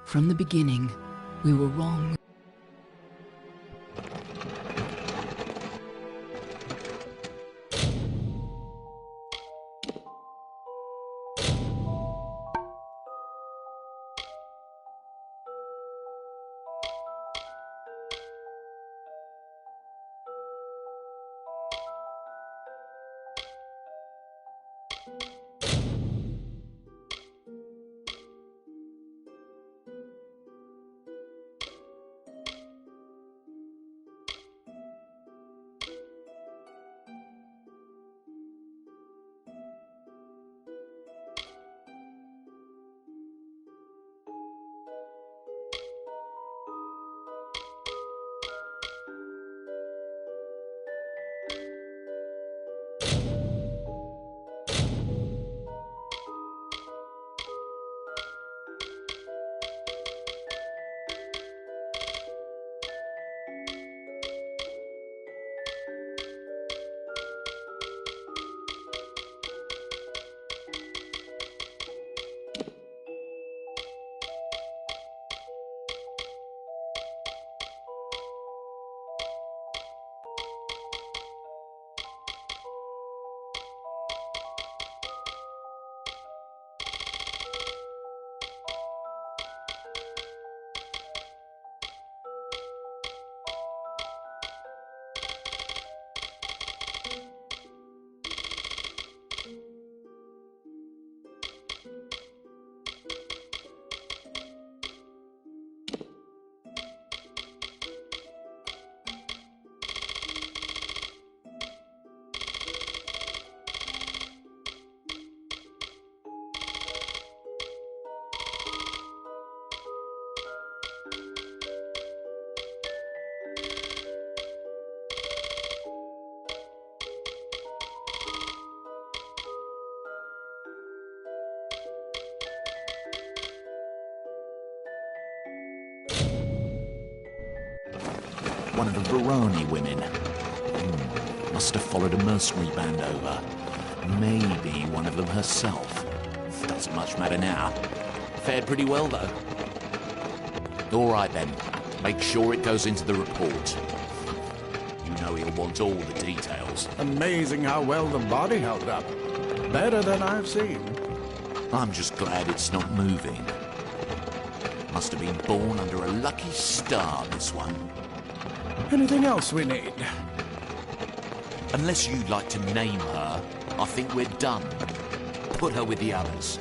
From the beginning, we were wrong. One of the Veroni women. Must have followed a mercenary band over. Maybe one of them herself. Doesn't much matter now. Fared pretty well, though. All right, then. Make sure it goes into the report. You know he'll want all the details. Amazing how well the body held up. Better than I've seen. I'm just glad it's not moving. Must have been born under a lucky star, this one. Anything else we need? Unless you'd like to name her, I think we're done. Put her with the others.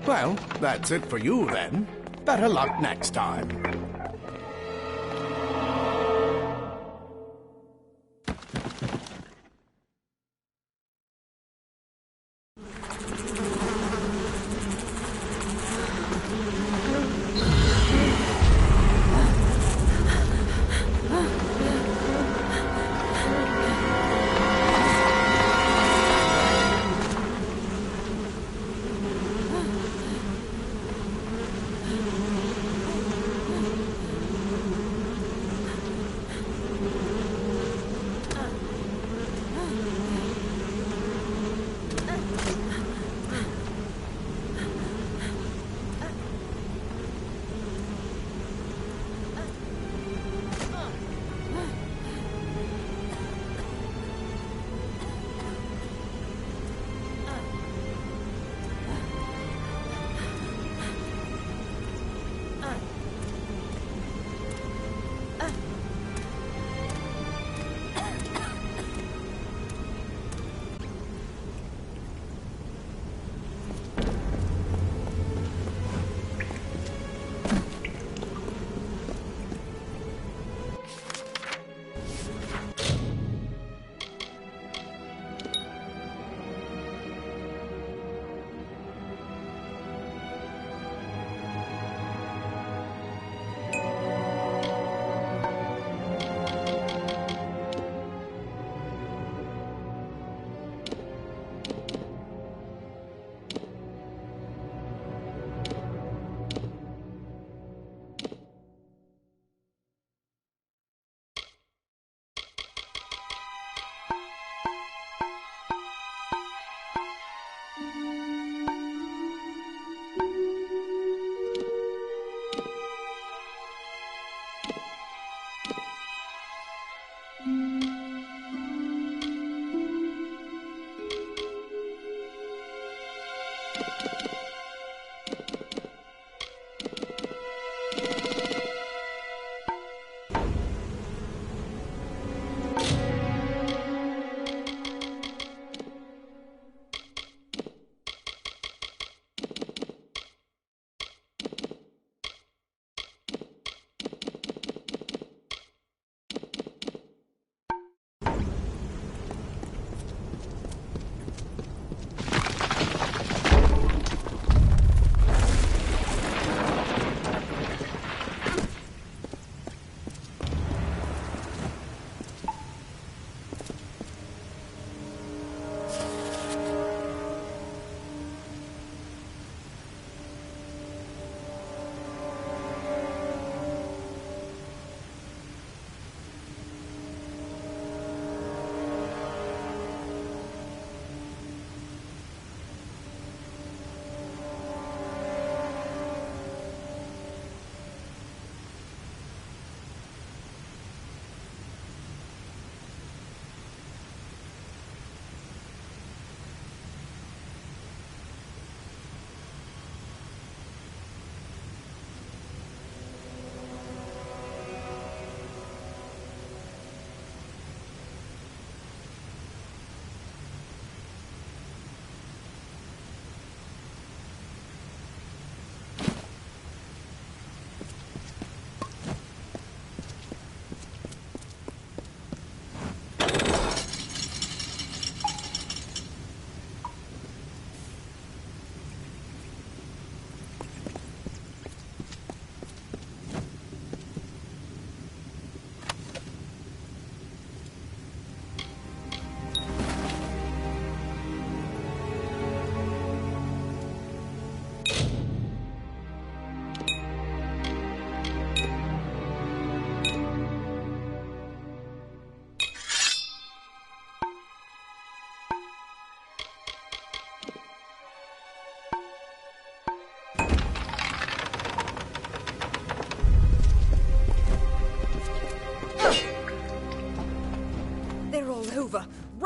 Well, that's it for you then. Better luck next time.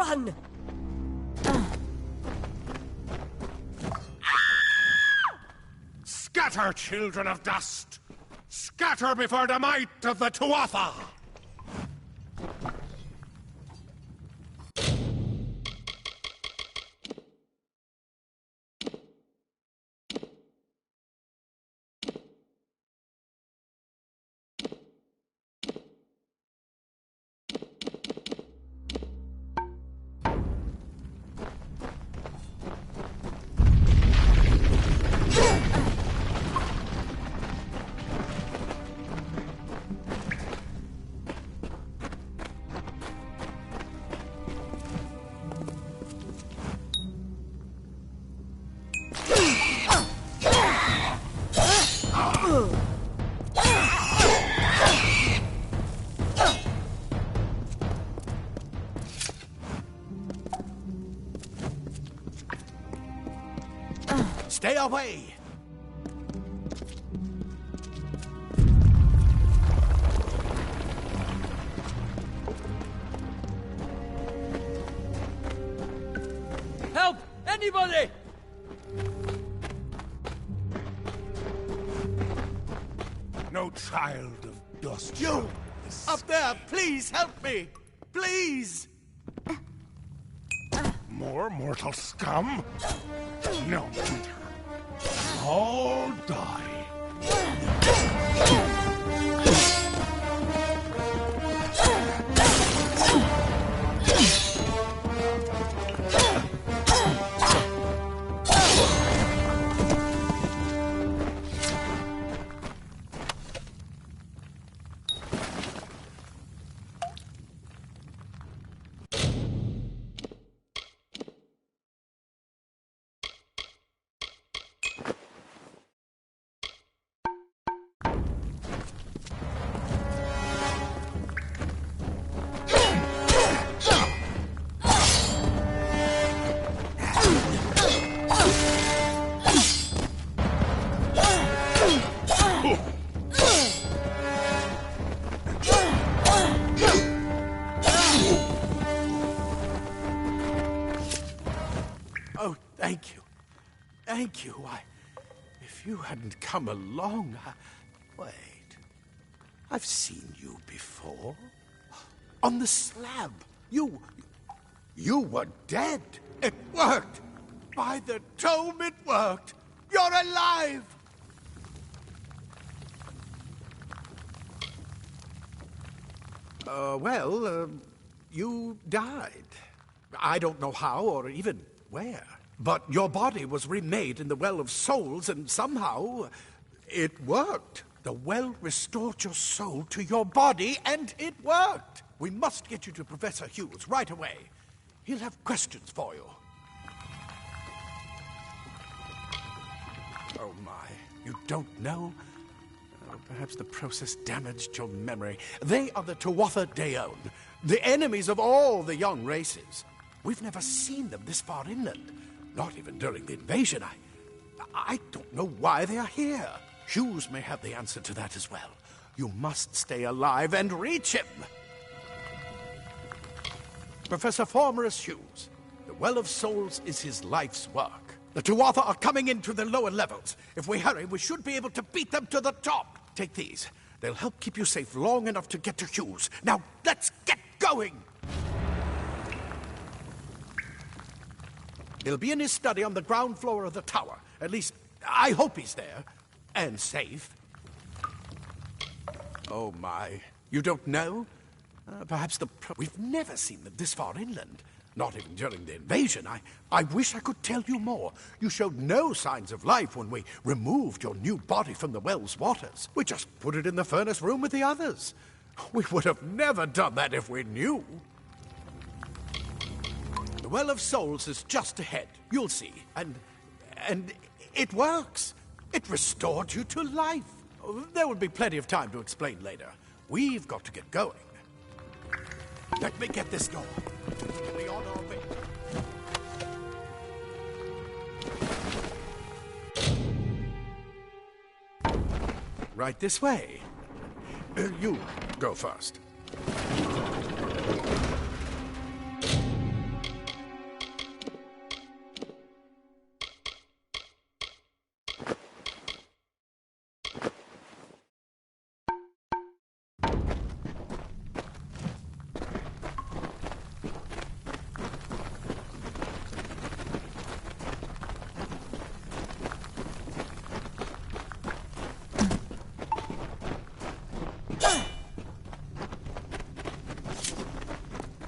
Run! Scatter, children of dust! Scatter before the might of the Tuatha! Stay away! Help! Anybody! No child of dust. You! Up there! Please help me! Please! More mortal scum? No matter. All die. Oh, thank you. Thank you. If you hadn't come along, Wait. I've seen you before. On the slab. You were dead. It worked. By the tome, it worked. You're alive. You died. I don't know how or even where. But your body was remade in the Well of Souls, and somehow it worked. The well restored your soul to your body, and it worked. We must get you to Professor Hughes right away. He'll have questions for you. Oh, my. You don't know? Perhaps the process damaged your memory. They are the Tuatha Deon, the enemies of all the young races. We've never seen them this far inland, not even during the invasion. I don't know why they are here. Hughes may have the answer to that as well. You must stay alive and reach him. Professor Formorus Hughes, the Well of Souls is his life's work. The Tuatha are coming into the lower levels. If we hurry, we should be able to beat them to the top. Take these. They'll help keep you safe long enough to get to Hughes. Now, let's get going! He'll be in his study on the ground floor of the tower. At least, I hope he's there. And safe. Oh, my. You don't know? Perhaps we've never seen them this far inland. Not even during the invasion. I wish I could tell you more. You showed no signs of life when we removed your new body from the well's waters. We just put it in the furnace room with the others. We would have never done that if we knew. The Well of Souls is just ahead. You'll see. And it works. It restored you to life. There will be plenty of time to explain later. We've got to get going. Let me get this door. Get me on our way. Right this way. You go first.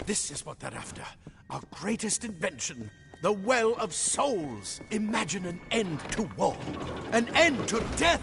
This is what they're after. Our greatest invention. The Well of Souls. Imagine an end to war. An end to death.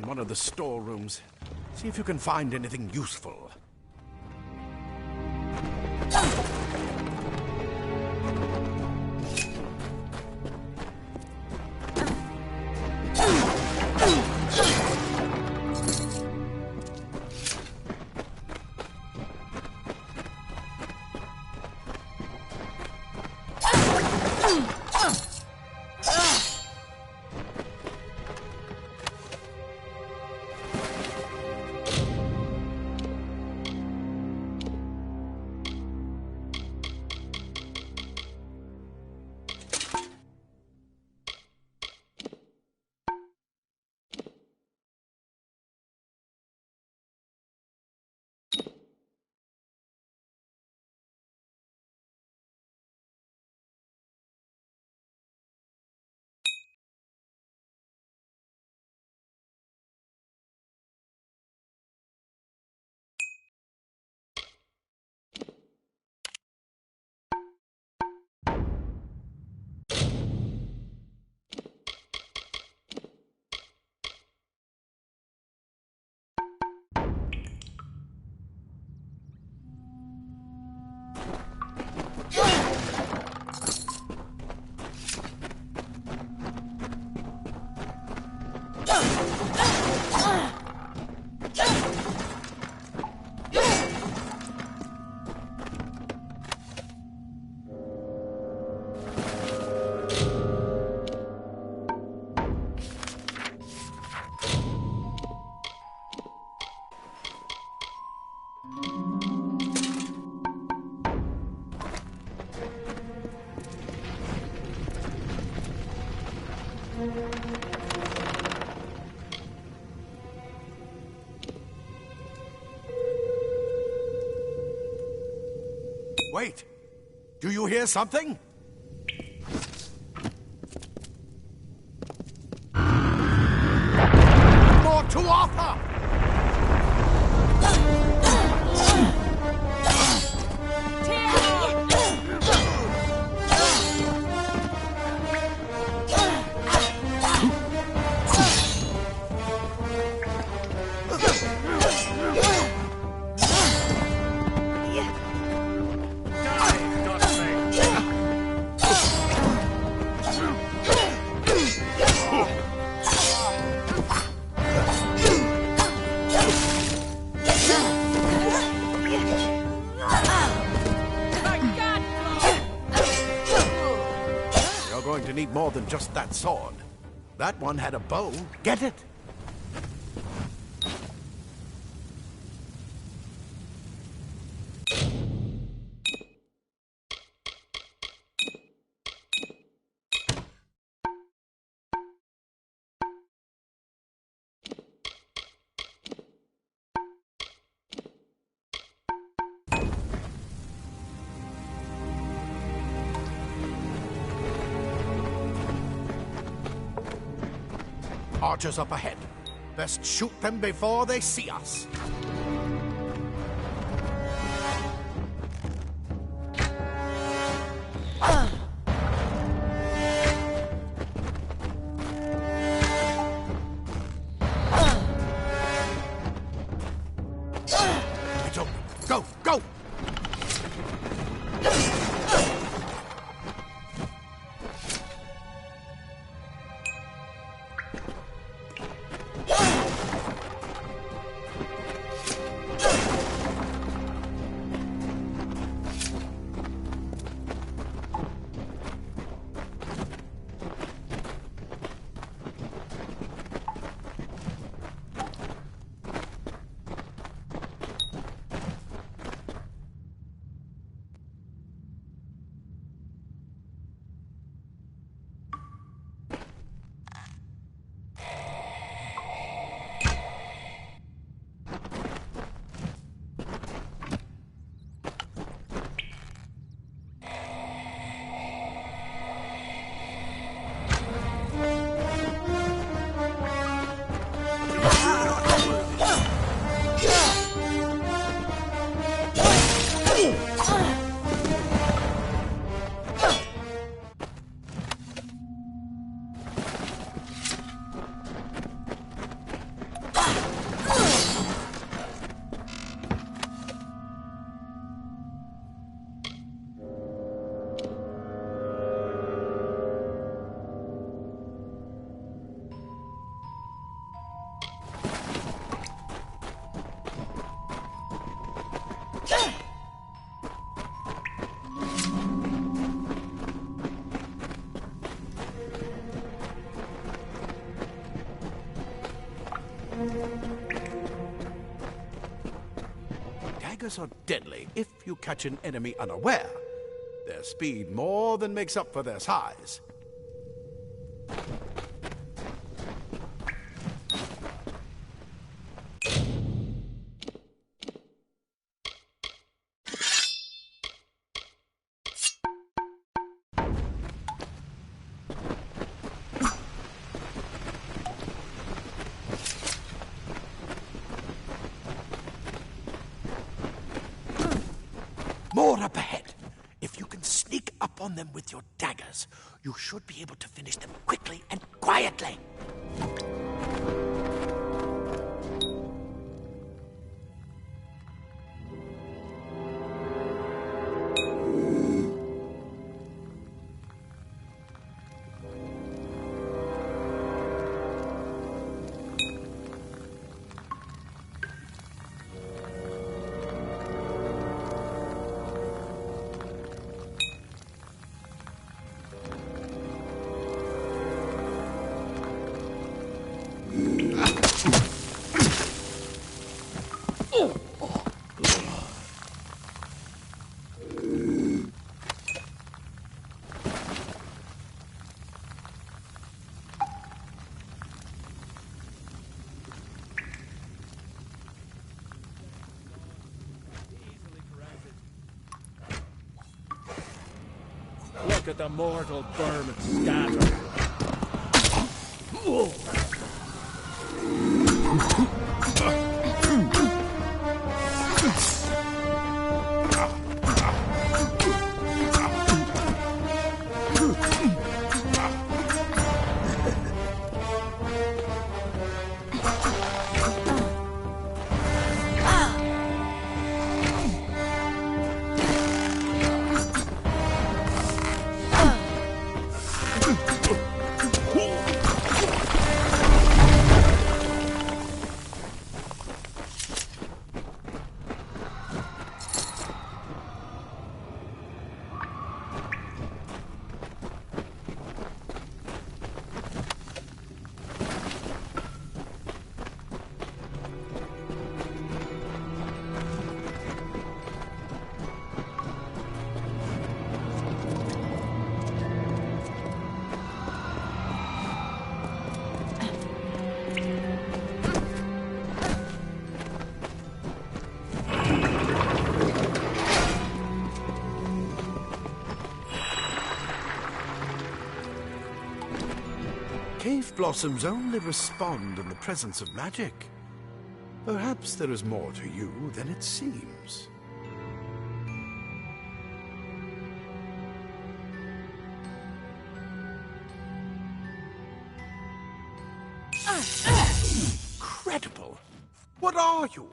One of the storerooms. See if you can find anything useful. Wait! Do you hear something? More to offer! Going to need more than just that sword. That one had a bow. Get it? Archers up ahead. Best shoot them before they see us. It's open. Go, go! Daggers are deadly if you catch an enemy unaware. Their speed more than makes up for their size. More up ahead. If you can sneak up on them with your daggers, you should be able to finish them quickly and quietly. Look at the mortal vermin scattered. Cave blossoms only respond in the presence of magic. Perhaps there is more to you than it seems. Incredible! What are you?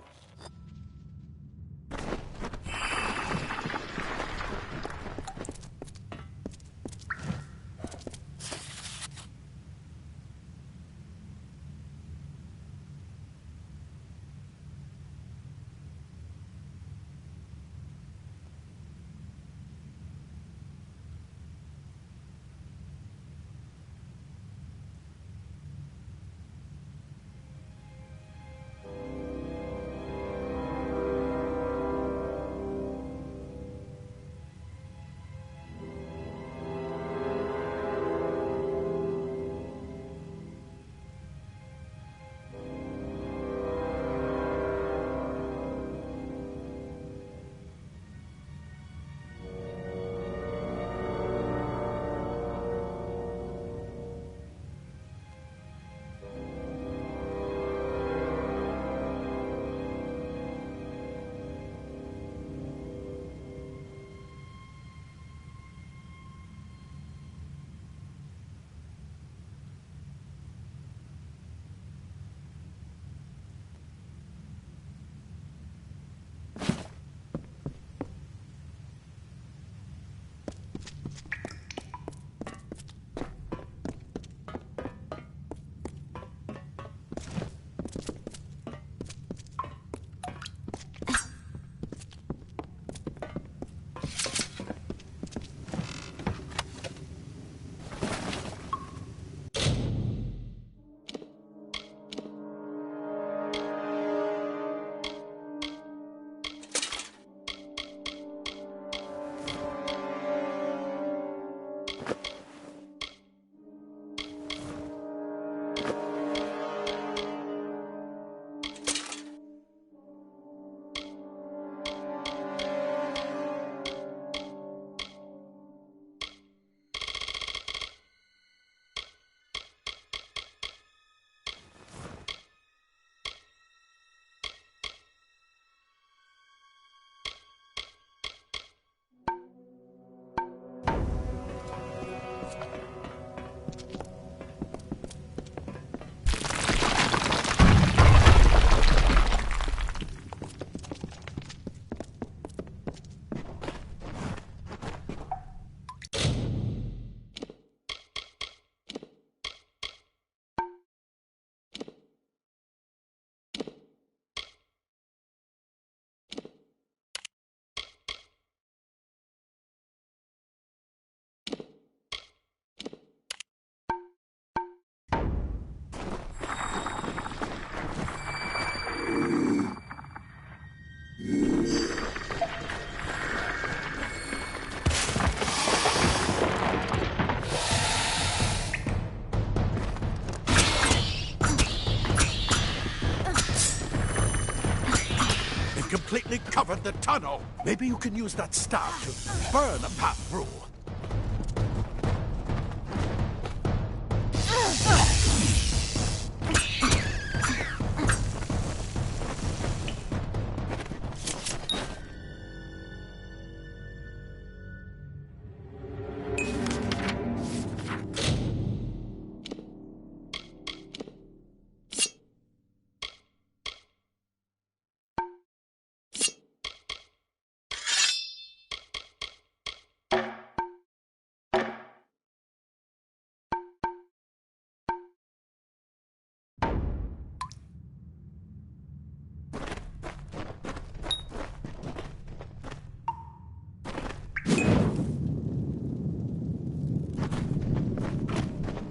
completely covered the tunnel. Maybe you can use that staff to burn a path through.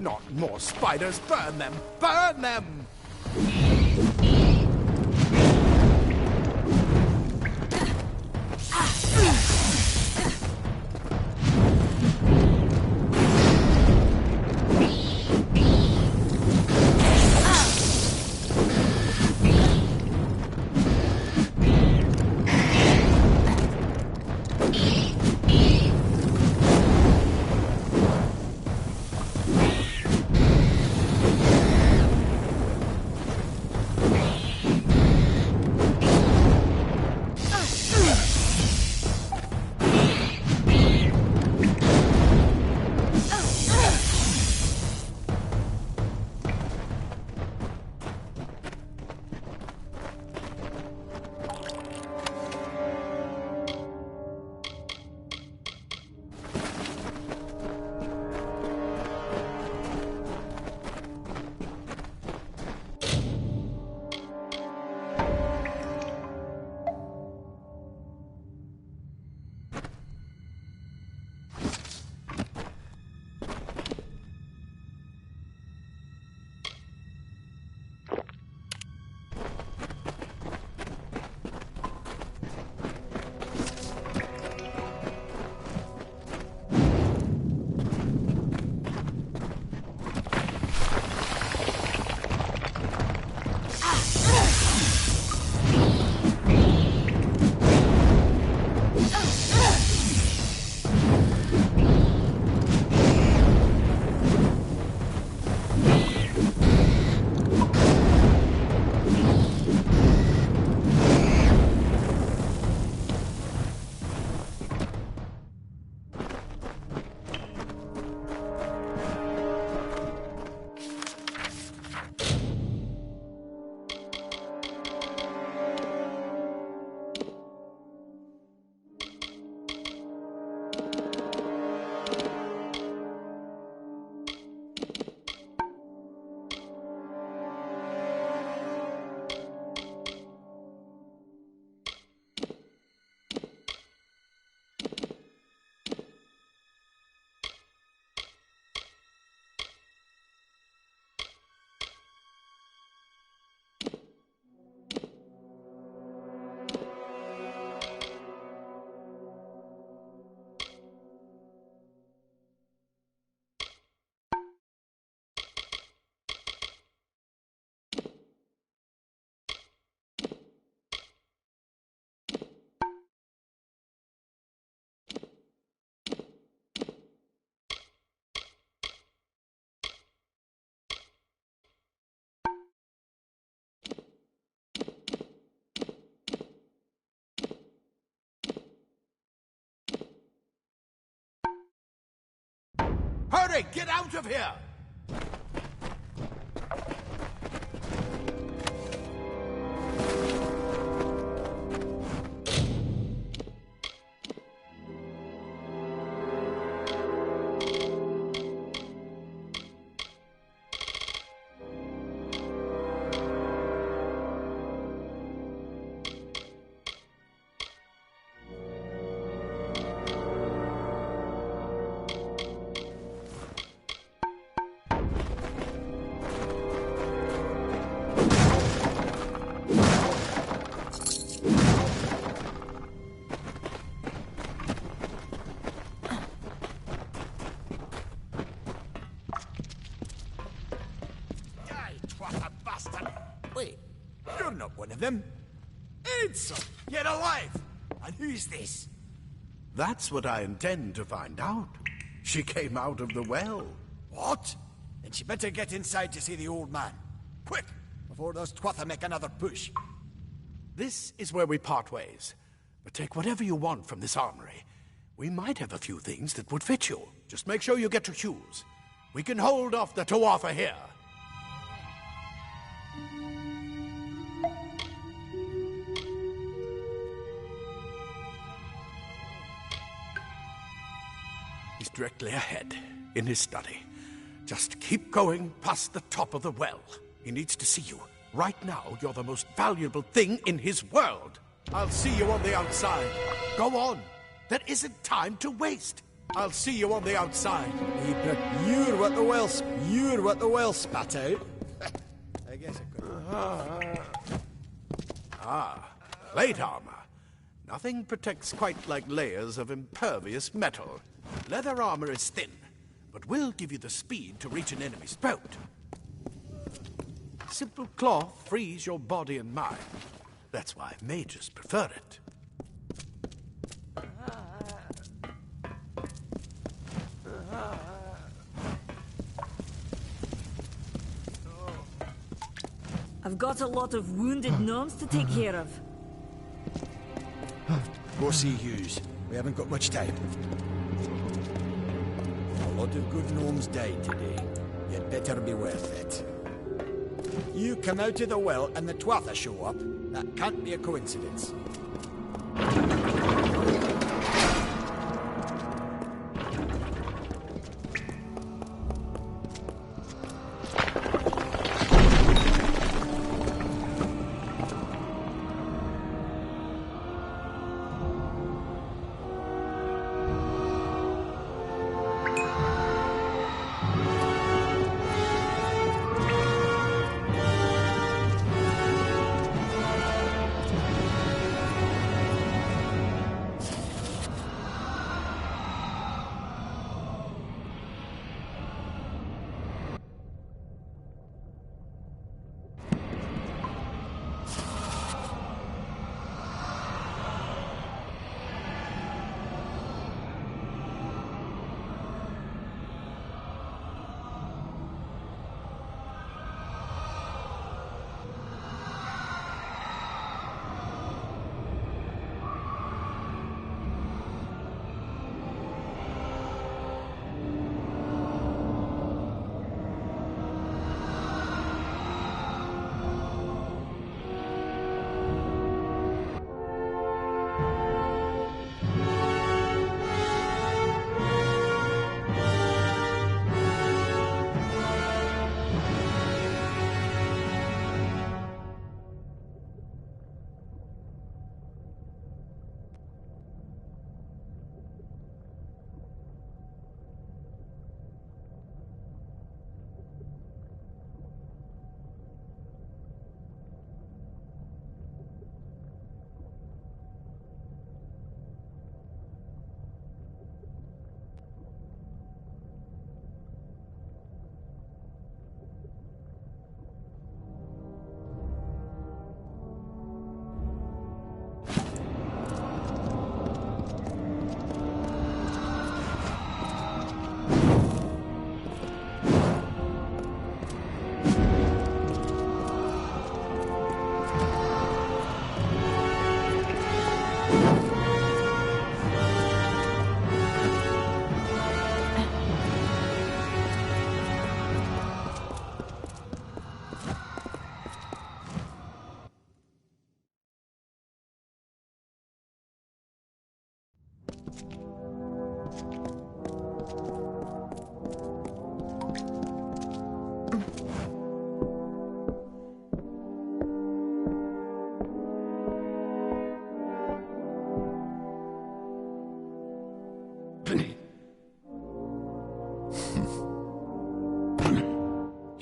Not more spiders! Burn them! Burn them! Hurry! Get out of here! Wait, you're not one of them. Ansel, yet alive! And who's this? That's what I intend to find out. She came out of the well. What? Then she better get inside to see the old man. Quick, before those twatha make another push. This is where we part ways. But take whatever you want from this armory. We might have a few things that would fit you. Just make sure you get your shoes. We can hold off the Tuatha here. He's directly ahead, in his study. Just keep going past the top of the well. He needs to see you. Right now, you're the most valuable thing in his world. I'll see you on the outside. Go on. There isn't time to waste. I'll see you on the outside. You're what the well spat out. I guess it could. Plate armor. Nothing protects quite like layers of impervious metal. Leather armor is thin, but will give you the speed to reach an enemy's throat. Simple cloth frees your body and mind. That's why mages prefer it. I've got a lot of wounded gnomes to take care of. Go see Hughes. We haven't got much time. A lot of good gnomes died today. You'd better be worth it. You come out of the well and the Tuatha show up. That can't be a coincidence.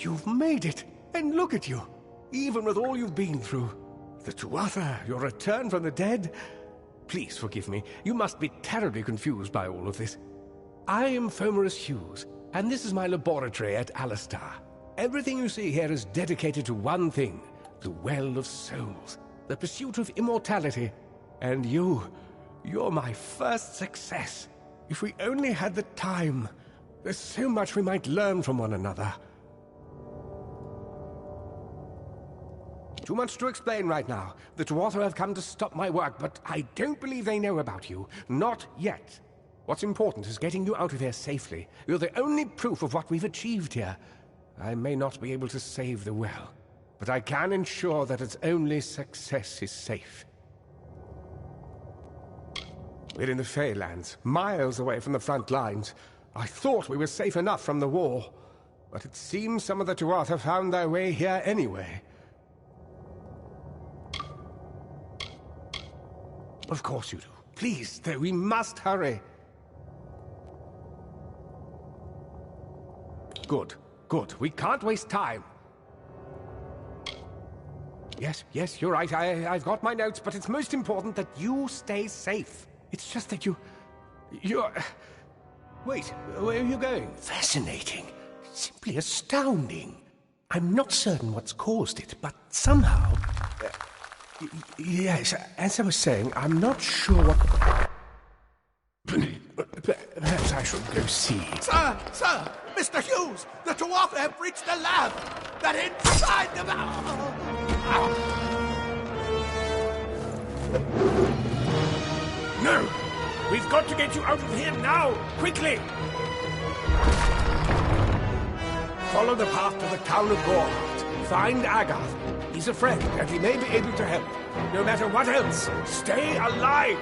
You've made it, and look at you, even with all you've been through. The Tuatha, your return from the dead. Please forgive me, you must be terribly confused by all of this. I am Fomerus Hughes, and this is my laboratory at Alistar. Everything you see here is dedicated to one thing, the Well of Souls. the pursuit of immortality. And you're my first success. If we only had the time, there's so much we might learn from one another. Too much to explain right now. The Tuatha have come to stop my work, but I don't believe they know about you. Not yet. What's important is getting you out of here safely. You're the only proof of what we've achieved here. I may not be able to save the well, but I can ensure that its only success is safe. We're in the Feylands, miles away from the front lines. I thought we were safe enough from the war, but it seems some of the Tuatha found their way here anyway. Of course you do. Please, though, we must hurry. Good, good. We can't waste time. Yes, you're right. I've got my notes, but it's most important that you stay safe. It's just that you're... Wait, where are you going? Fascinating. Simply astounding. I'm not certain what's caused it, but somehow... yes, as I was saying, I'm not sure what... Perhaps I should go see. Sir! Mr. Hughes! The Tuatha have reached the lab! They're inside the... No! We've got to get you out of here now! Quickly! Follow the path to the town of Gorhart. Find Agath. He's a friend, and he may be able to help. No matter what else, stay alive!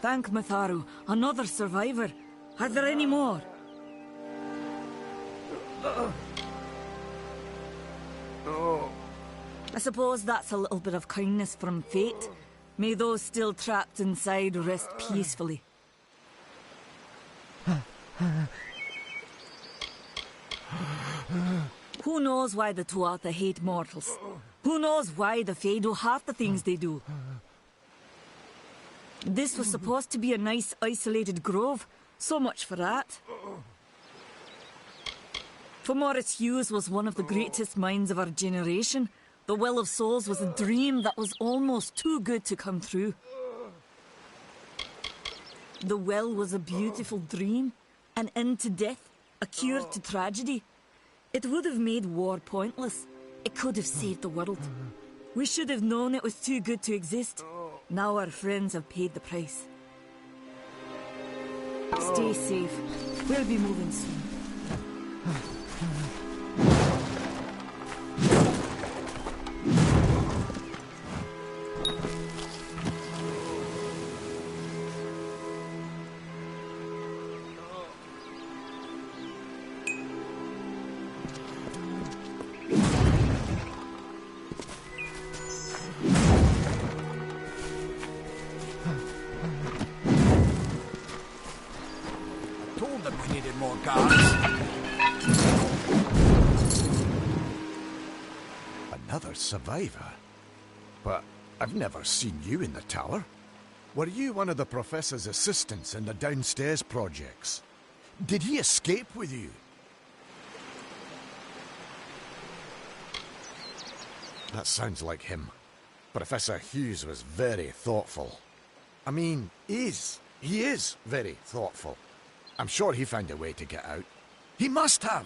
Thank Matharu, another survivor. Are there any more? I suppose that's a little bit of kindness from fate. May those still trapped inside rest peacefully. Who knows why the Tuatha hate mortals? Who knows why the Fae do half the things they do? This was supposed to be a nice isolated grove. So much for that. For Morris Hughes was one of the greatest minds of our generation. The Well of Souls was a dream that was almost too good to come true. The well was a beautiful dream, an end to death, a cure to tragedy. It would have made war pointless. It could have saved the world. We should have known it was too good to exist. Now our friends have paid the price. Stay safe. We'll be moving soon. Told them we needed more guards. Another survivor? But I've never seen you in the tower. Were you one of the Professor's assistants in the downstairs projects? Did he escape with you? That sounds like him. Professor Hughes was very thoughtful. I mean, he is very thoughtful. I'm sure he found a way to get out. He must have!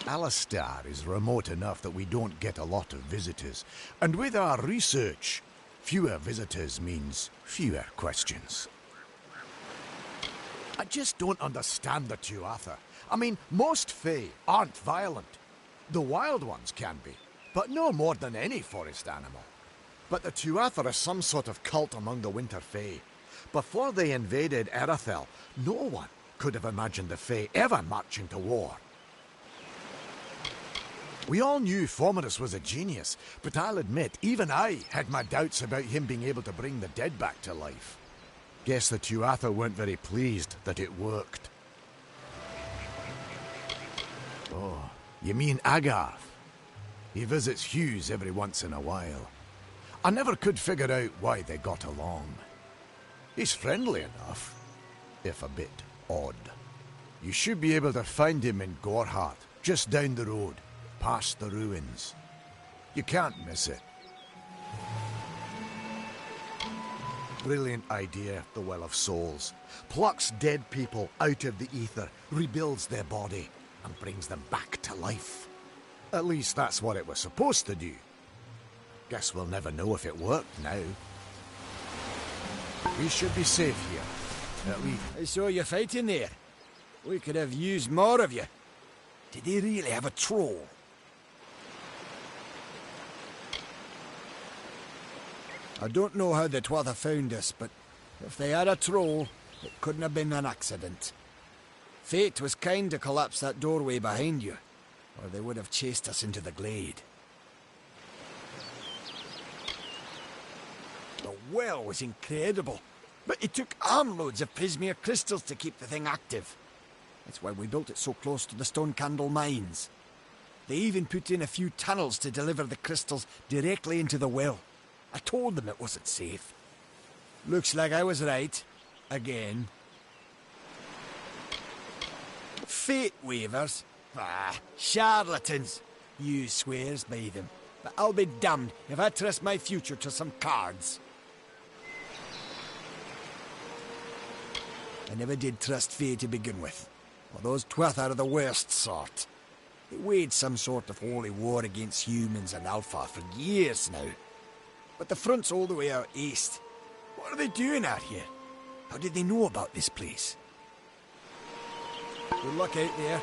Alistair is remote enough that we don't get a lot of visitors. And with our research, fewer visitors means fewer questions. I just don't understand the Tuatha. I mean, most Fae aren't violent. The wild ones can be, but no more than any forest animal. But the Tuatha are some sort of cult among the Winter Fae. Before they invaded Erythel, no one could have imagined the Fae ever marching to war. We all knew Fomerus was a genius, but I'll admit, even I had my doubts about him being able to bring the dead back to life. Guess the Tuatha weren't very pleased that it worked. Oh, you mean Agarth? He visits Hughes every once in a while. I never could figure out why they got along. He's friendly enough, if a bit odd. You should be able to find him in Gorhart, just down the road, past the ruins. You can't miss it. Brilliant idea, the Well of Souls. Plucks dead people out of the ether, rebuilds their body, and brings them back to life. At least that's what it was supposed to do. Guess we'll never know if it worked now. We should be safe here. At least. I saw you fighting there. We could have used more of you. Did they really have a troll? I don't know how the Tuatha found us, but if they had a troll, it couldn't have been an accident. Fate was kind to collapse that doorway behind you, or they would have chased us into the glade. The well was incredible, but it took armloads of Prismere crystals to keep the thing active. That's why we built it so close to the Stone Candle mines. They even put in a few tunnels to deliver the crystals directly into the well. I told them it wasn't safe. Looks like I was right. Again. Fate waivers? Ah, charlatans. You swears by them. But I'll be damned if I trust my future to some cards. I never did trust Fae to begin with. Well, those Tuatha are the worst sort. They waged some sort of holy war against humans and Alpha for years now. But the front's all the way out east. What are they doing out here? How did they know about this place? Good luck out there.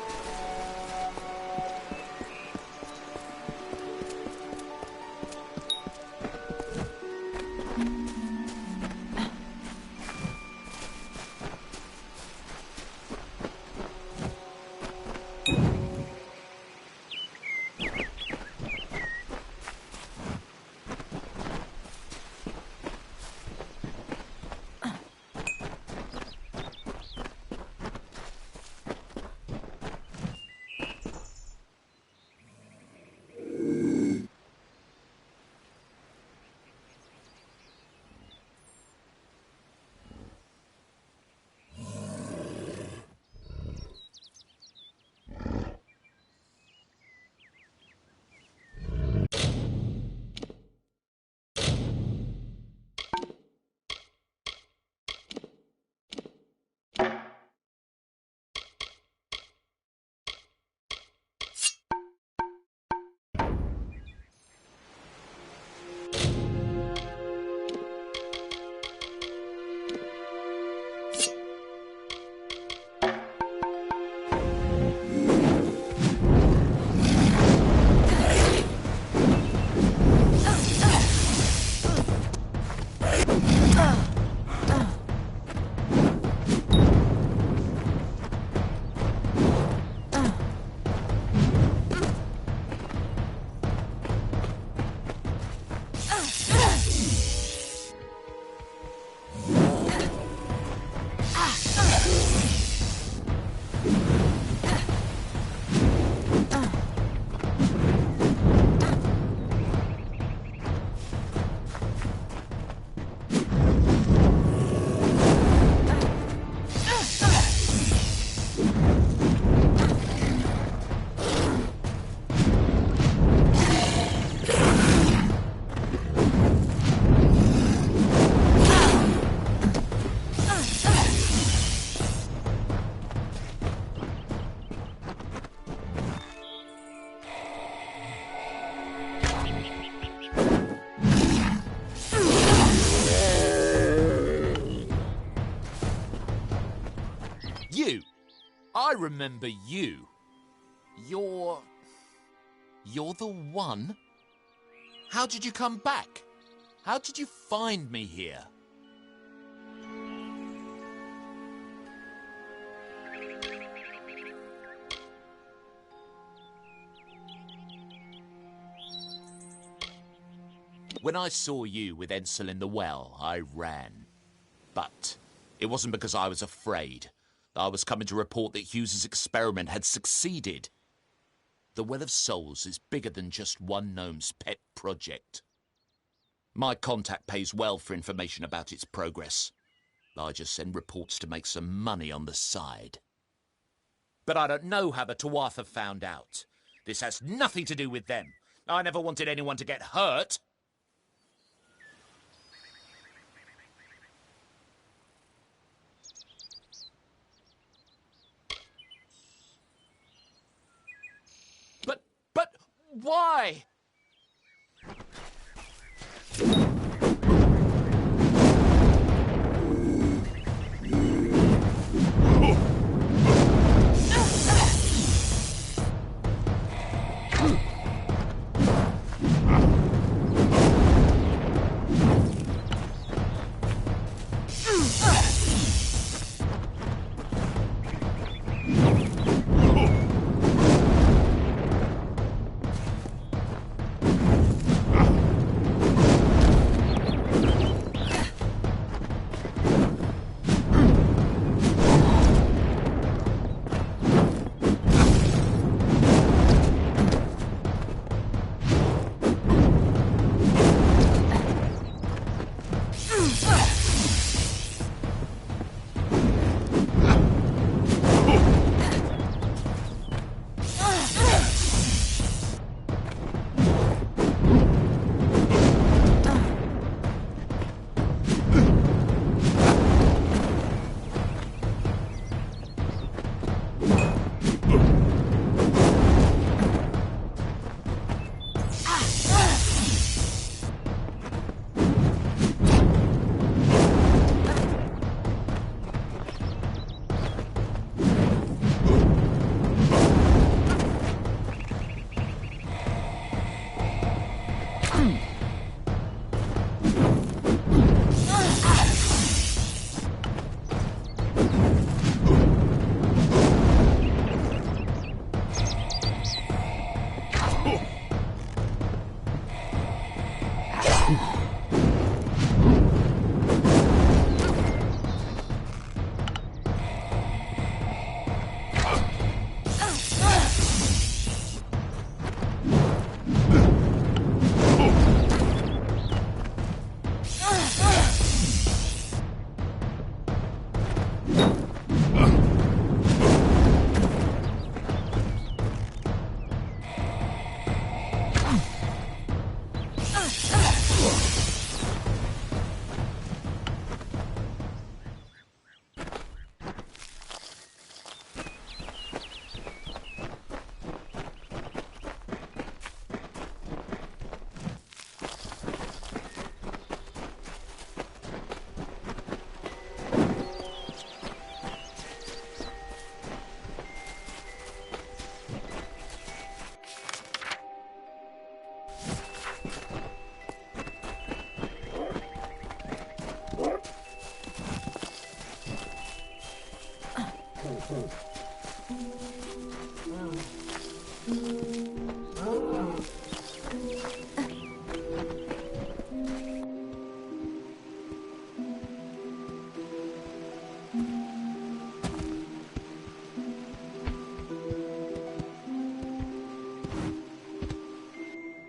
I remember you. You're the one? How did you come back? How did you find me here? When I saw you with Ensel in the well, I ran. But it wasn't because I was afraid. I was coming to report that Hughes's experiment had succeeded. The Well of Souls is bigger than just one gnome's pet project. My contact pays well for information about its progress. I just send reports to make some money on the side. But I don't know how the Tuatha found out. This has nothing to do with them. I never wanted anyone to get hurt. But why?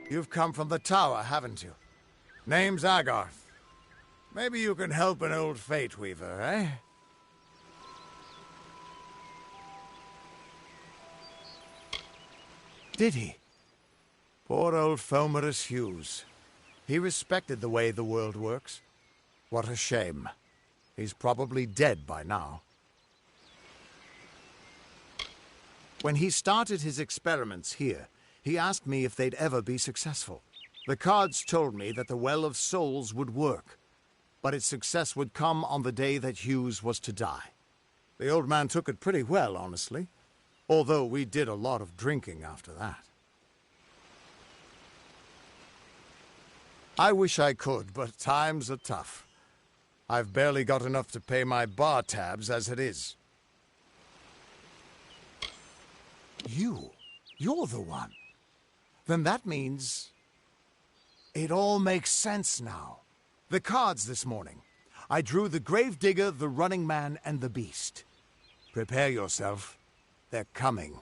You've come from the tower, haven't you? Name's Agarth. Maybe you can help an old fate weaver, eh? Did he? Poor old Fomerus Hughes. He respected the way the world works. What a shame. He's probably dead by now. When he started his experiments here, he asked me if they'd ever be successful. The cards told me that the Well of Souls would work, but its success would come on the day that Hughes was to die. The old man took it pretty well, honestly. Although we did a lot of drinking after that. I wish I could, but times are tough. I've barely got enough to pay my bar tabs as it is. You're the one. Then that means... It all makes sense now. The cards this morning. I drew the Gravedigger, the Running Man, and the Beast. Prepare yourself. They're coming.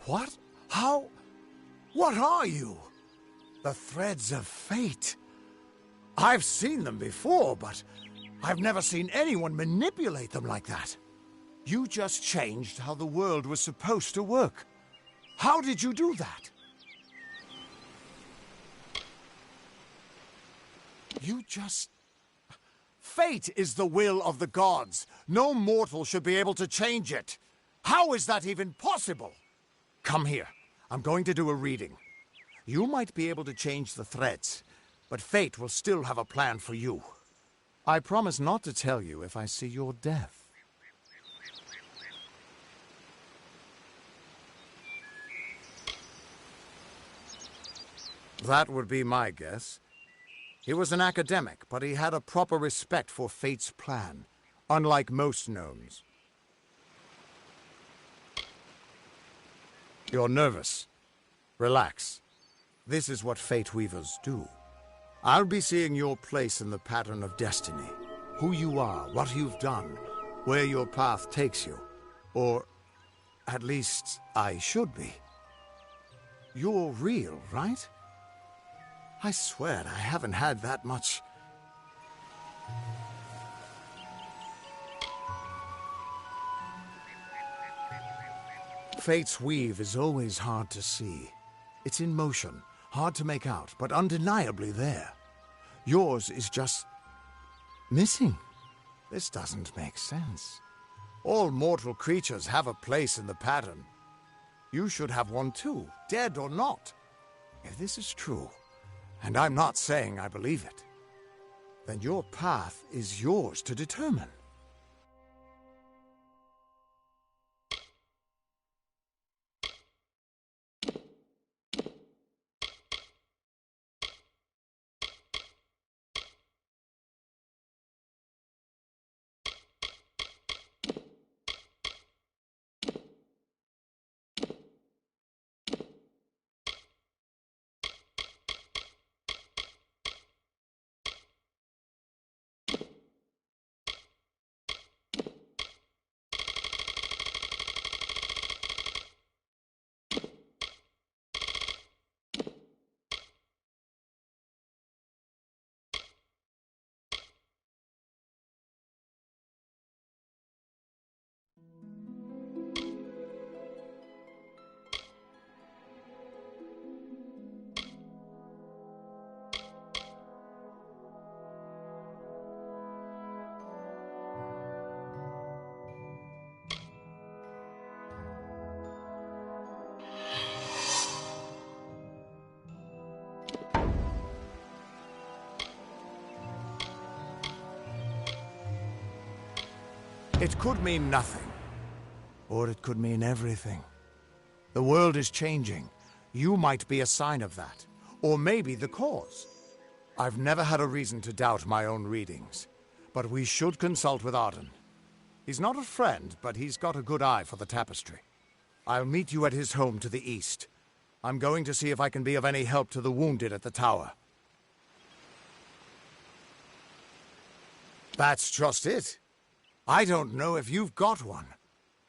What? How? What are you? The threads of fate. I've seen them before, but I've never seen anyone manipulate them like that. You just changed how the world was supposed to work. How did you do that? You just... Fate is the will of the gods. No mortal should be able to change it. How is that even possible? Come here. I'm going to do a reading. You might be able to change the threads, but fate will still have a plan for you. I promise not to tell you if I see your death. That would be my guess. He was an academic, but he had a proper respect for fate's plan, unlike most gnomes. You're nervous. Relax. This is what fate weavers do. I'll be seeing your place in the pattern of destiny. Who you are, what you've done, where your path takes you. Or, at least, I should be. You're real, right? I swear I haven't had that much. Fate's weave is always hard to see. It's in motion, hard to make out, but undeniably there. Yours is just missing. This doesn't make sense. All mortal creatures have a place in the pattern. You should have one too, dead or not. If this is true, and I'm not saying I believe it, then your path is yours to determine. It could mean nothing, or it could mean everything. The world is changing. You might be a sign of that, or maybe the cause. I've never had a reason to doubt my own readings, but we should consult with Arden. He's not a friend, but he's got a good eye for the tapestry. I'll meet you at his home to the east. I'm going to see if I can be of any help to the wounded at the tower. That's just it. I don't know if you've got one,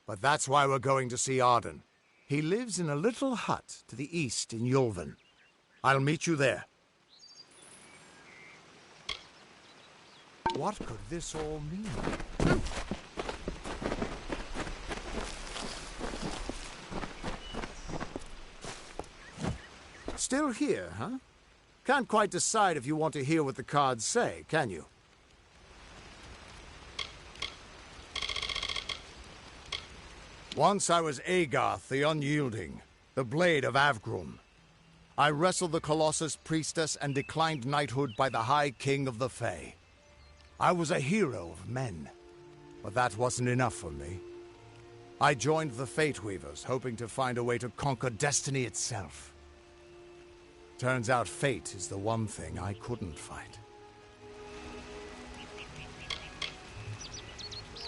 but that's why we're going to see Arden. He lives in a little hut to the east in Yulven. I'll meet you there. What could this all mean? Still here, huh? Can't quite decide if you want to hear what the cards say, can you? Once I was Agarth the Unyielding, the Blade of Avgrum. I wrestled the Colossus Priestess and declined knighthood by the High King of the Fae. I was a hero of men, but that wasn't enough for me. I joined the Fate Weavers, hoping to find a way to conquer destiny itself. Turns out fate is the one thing I couldn't fight.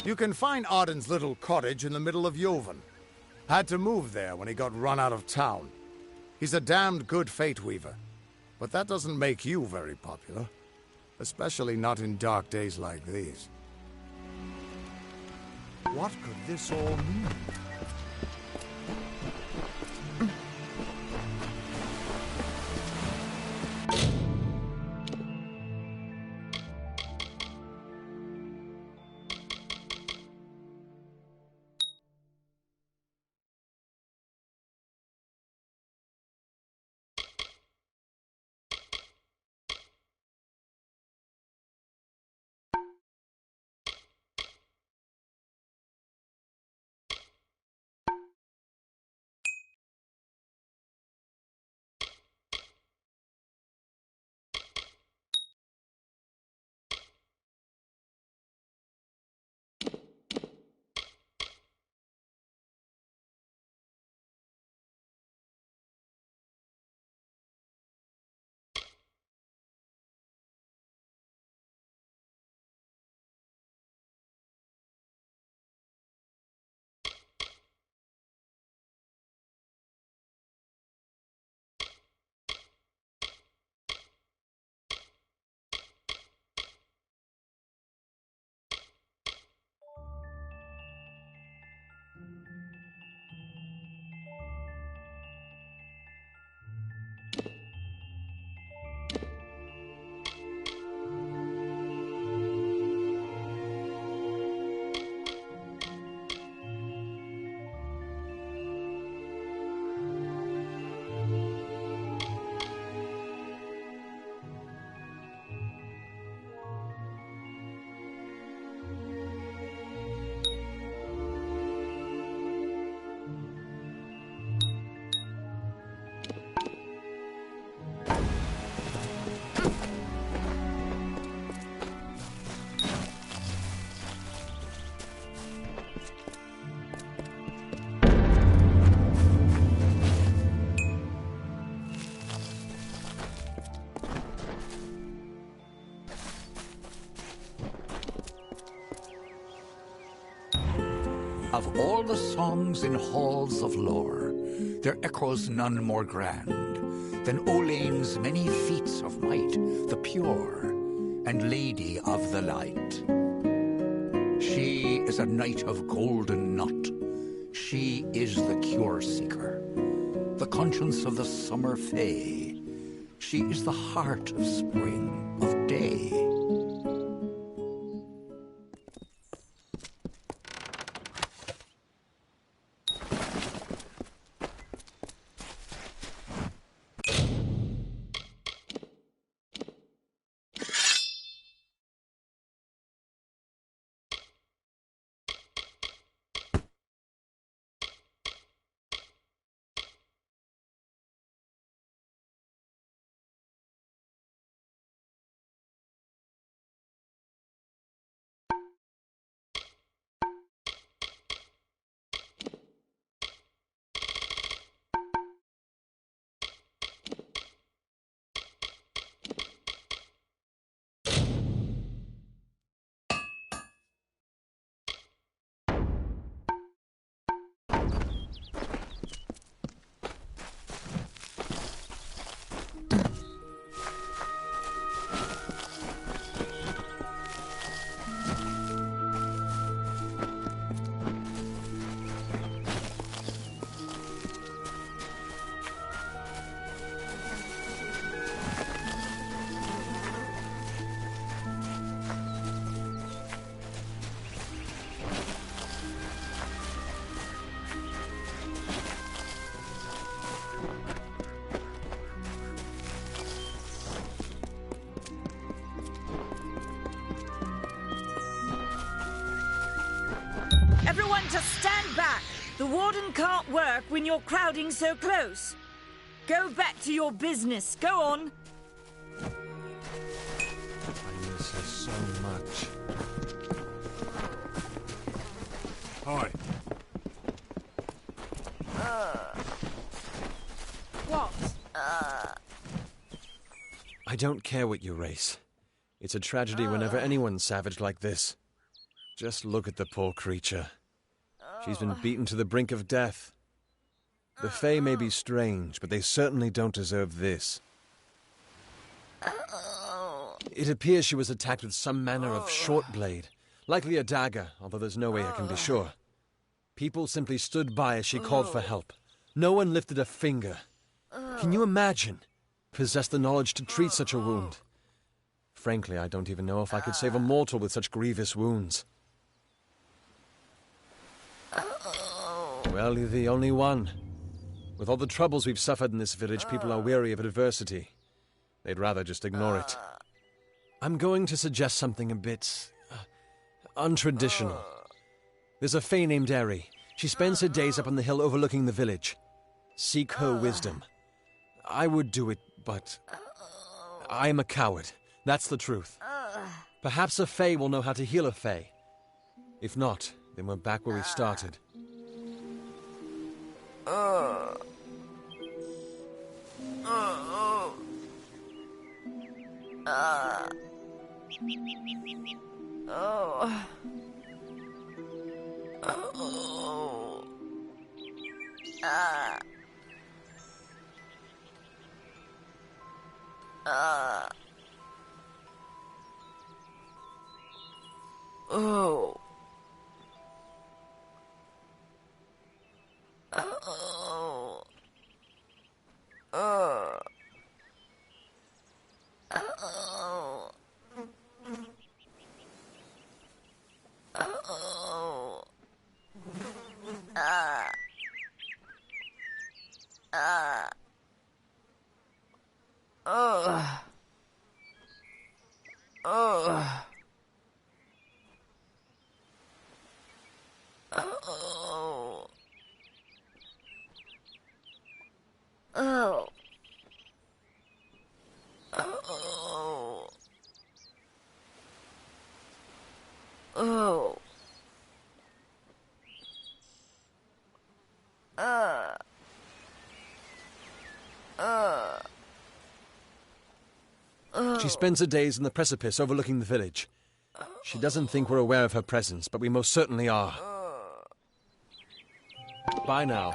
You can find Arden's little cottage in the middle of Yulven. Had to move there when he got run out of town. He's a damned good Fate Weaver, but that doesn't make you very popular. Especially not in dark days like these. What could this all mean? Of all the songs in halls of lore, there echoes none more grand than Olane's many feats of might, the pure and lady of the light. She is a knight of golden knot. She is the cure seeker, the conscience of the summer fae. She is the heart of spring, of day. Everyone just stand back. The warden can't work when you're crowding so close. Go back to your business. Go on. I miss her so much. Oi. What? I don't care what you race. It's a tragedy whenever anyone's savage like this. Just look at the poor creature. She's been beaten to the brink of death. The Fae may be strange, but they certainly don't deserve this. It appears she was attacked with some manner of short blade, likely a dagger, although there's no way I can be sure. People simply stood by as she called for help. No one lifted a finger. Can you imagine? Possess the knowledge to treat such a wound. Frankly, I don't even know if I could save a mortal with such grievous wounds. Well, you're the only one. With all the troubles we've suffered in this village, people are weary of adversity. They'd rather just ignore it. I'm going to suggest something a bit untraditional. There's a Fae named Eri. She spends her days up on the hill overlooking the village. Seek her wisdom. I would do it, but I'm a coward. That's the truth. Perhaps a Fae will know how to heal a Fae. If not, then we're back where we started. She spends her days in the precipice overlooking the village. She doesn't think we're aware of her presence, but we most certainly are. Bye now.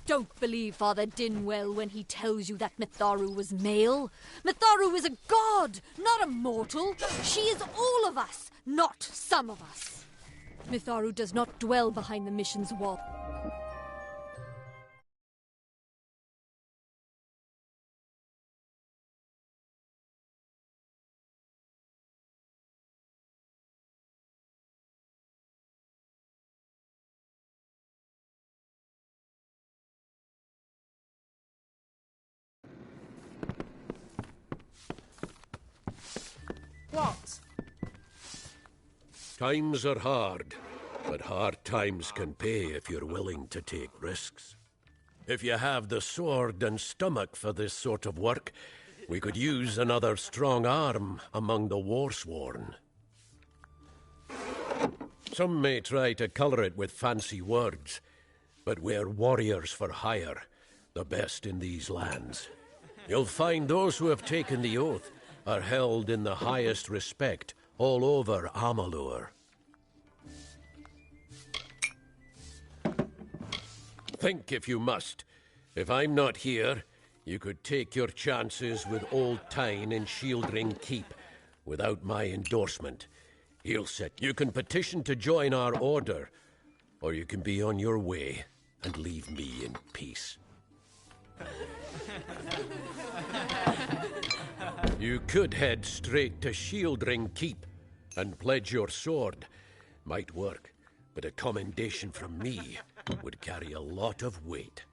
Don't believe Father Dinwell when he tells you that Mitharu was male. Mitharu is a god, not a mortal. She is all of us, not some of us. Mitharu does not dwell behind the mission's wall. What? Times are hard, but hard times can pay if you're willing to take risks. If you have the sword and stomach for this sort of work, we could use another strong arm among the warsworn. Some may try to colour it with fancy words, but we're warriors for hire, the best in these lands. You'll find those who have taken the oath are held in the highest respect all over Amalur. Think if you must. If I'm not here, you could take your chances with Old Tyne in Shieldring Keep without my endorsement. He'll set. You can petition to join our order, or you can be on your way and leave me in peace. You could head straight to Shieldring Keep, and pledge your sword. Might work, but a commendation from me would carry a lot of weight.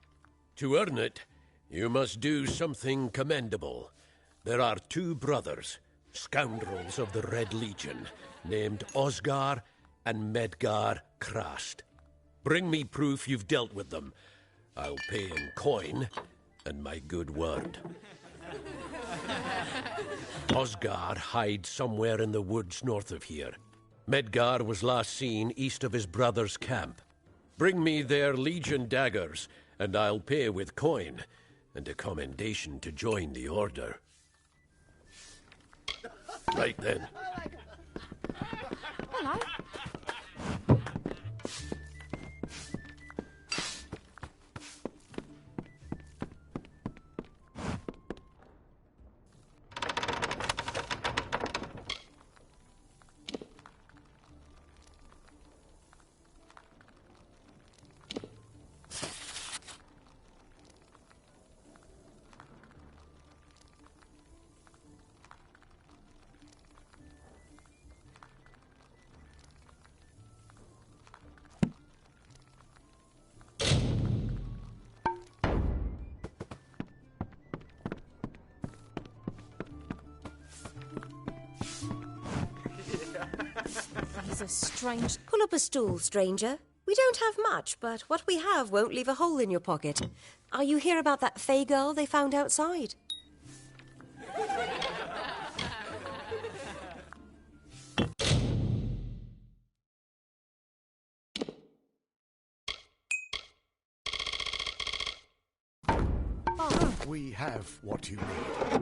To earn it, you must do something commendable. There are two brothers, scoundrels of the Red Legion, named Osgar and Medgar Krast. Bring me proof you've dealt with them. I'll pay in coin and my good word. Osgar hides somewhere in the woods north of here. Medgar was last seen east of his brother's camp. Bring me their Legion daggers, and I'll pay with coin, and a commendation to join the order. Right then. Hello. He's a strange... Pull up a stool, stranger. We don't have much, but what we have won't leave a hole in your pocket. Are you here about that Fey girl they found outside? We have what you need.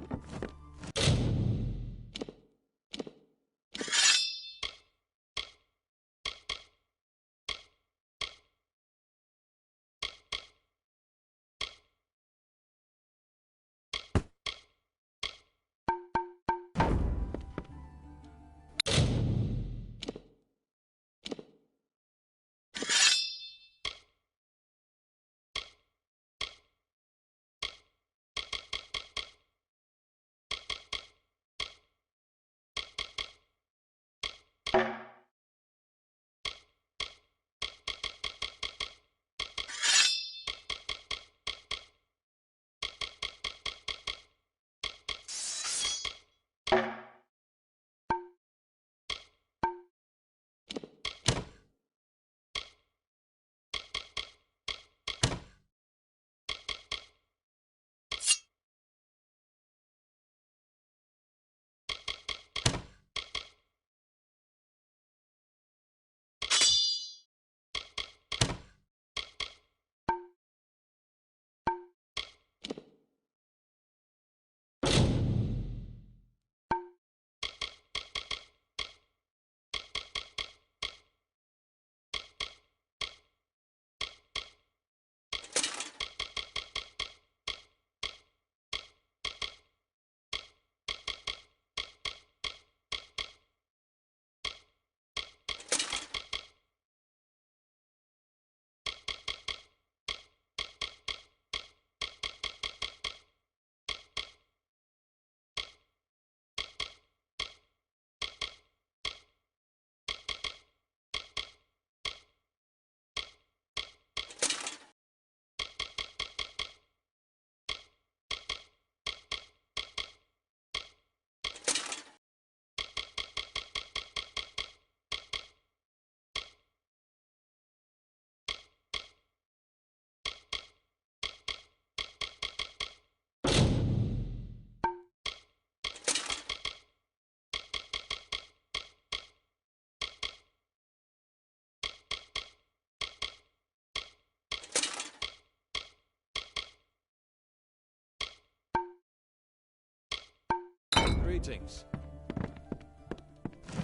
Greetings.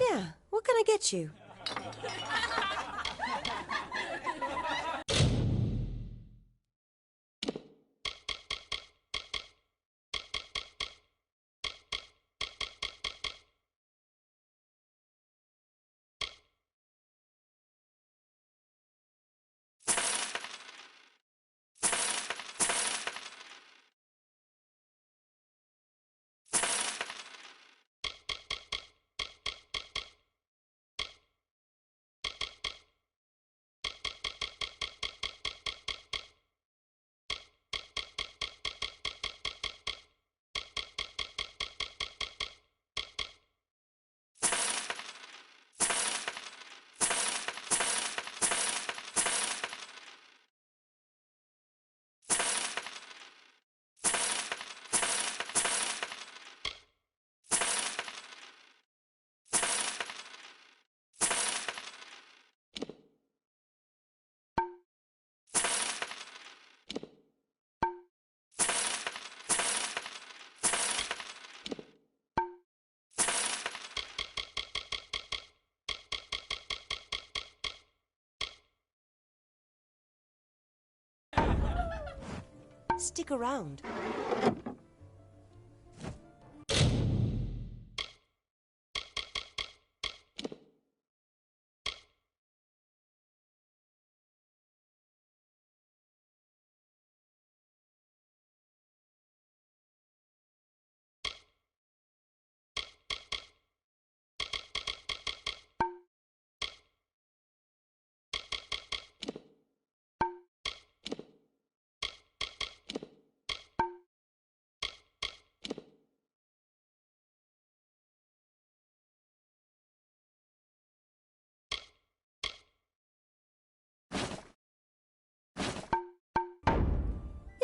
Yeah, what can I get you? stick around.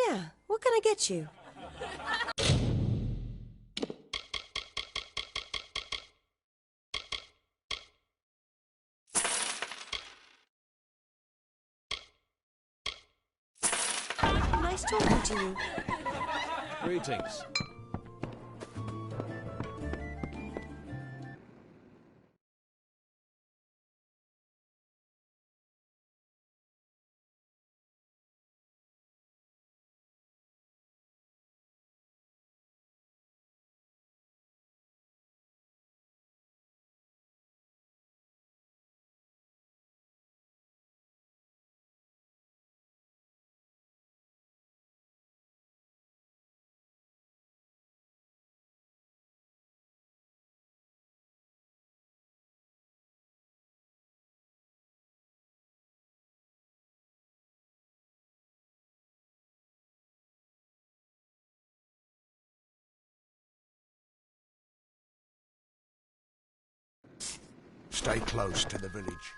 Yeah, what can I get you? Nice talking to you. Greetings. Stay close to the village.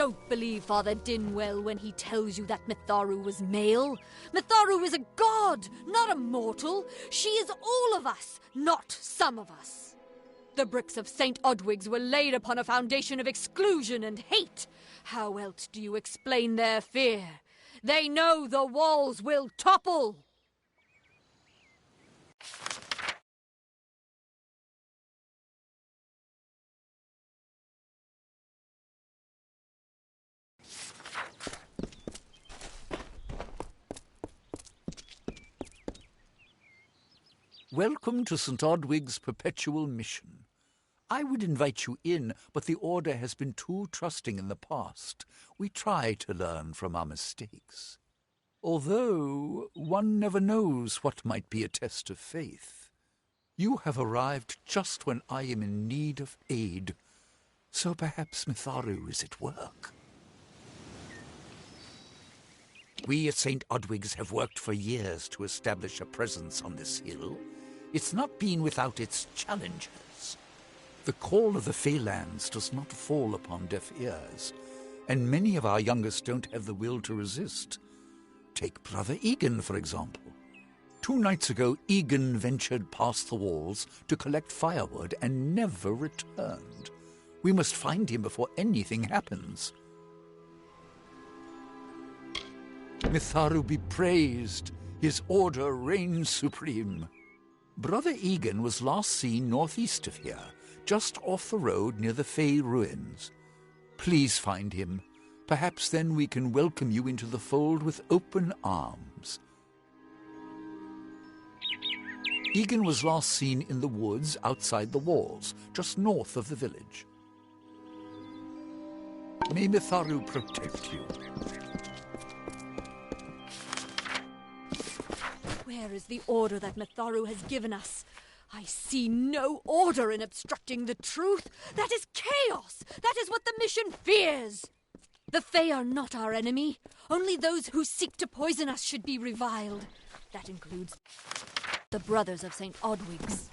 Don't believe Father Dinwell when he tells you that Mitharu was male. Mitharu is a god, not a mortal. She is all of us, not some of us. The bricks of St. Odwig's were laid upon a foundation of exclusion and hate. How else do you explain their fear? They know the walls will topple. Welcome to St. Odwig's Perpetual Mission. I would invite you in, but the Order has been too trusting in the past. We try to learn from our mistakes. Although one never knows what might be a test of faith. You have arrived just when I am in need of aid, so perhaps Mitharu is at work. We at St. Odwig's have worked for years to establish a presence on this hill. It's not been without its challenges. The call of the Feylands does not fall upon deaf ears, and many of our youngest don't have the will to resist. Take Brother Egan, for example. 2 nights ago, Egan ventured past the walls to collect firewood and never returned. We must find him before anything happens. Mitharu be praised. His order reigns supreme. Brother Egan was last seen northeast of here, just off the road near the Fey ruins. Please find him. Perhaps then we can welcome you into the fold with open arms. Egan was last seen in the woods outside the walls, just north of the village. May Mitharu protect you. Where is the order that Mitharu has given us? I see no order in obstructing the truth. That is chaos. That is what the mission fears. The Fae are not our enemy. Only those who seek to poison us should be reviled. That includes the brothers of St. Odwig's.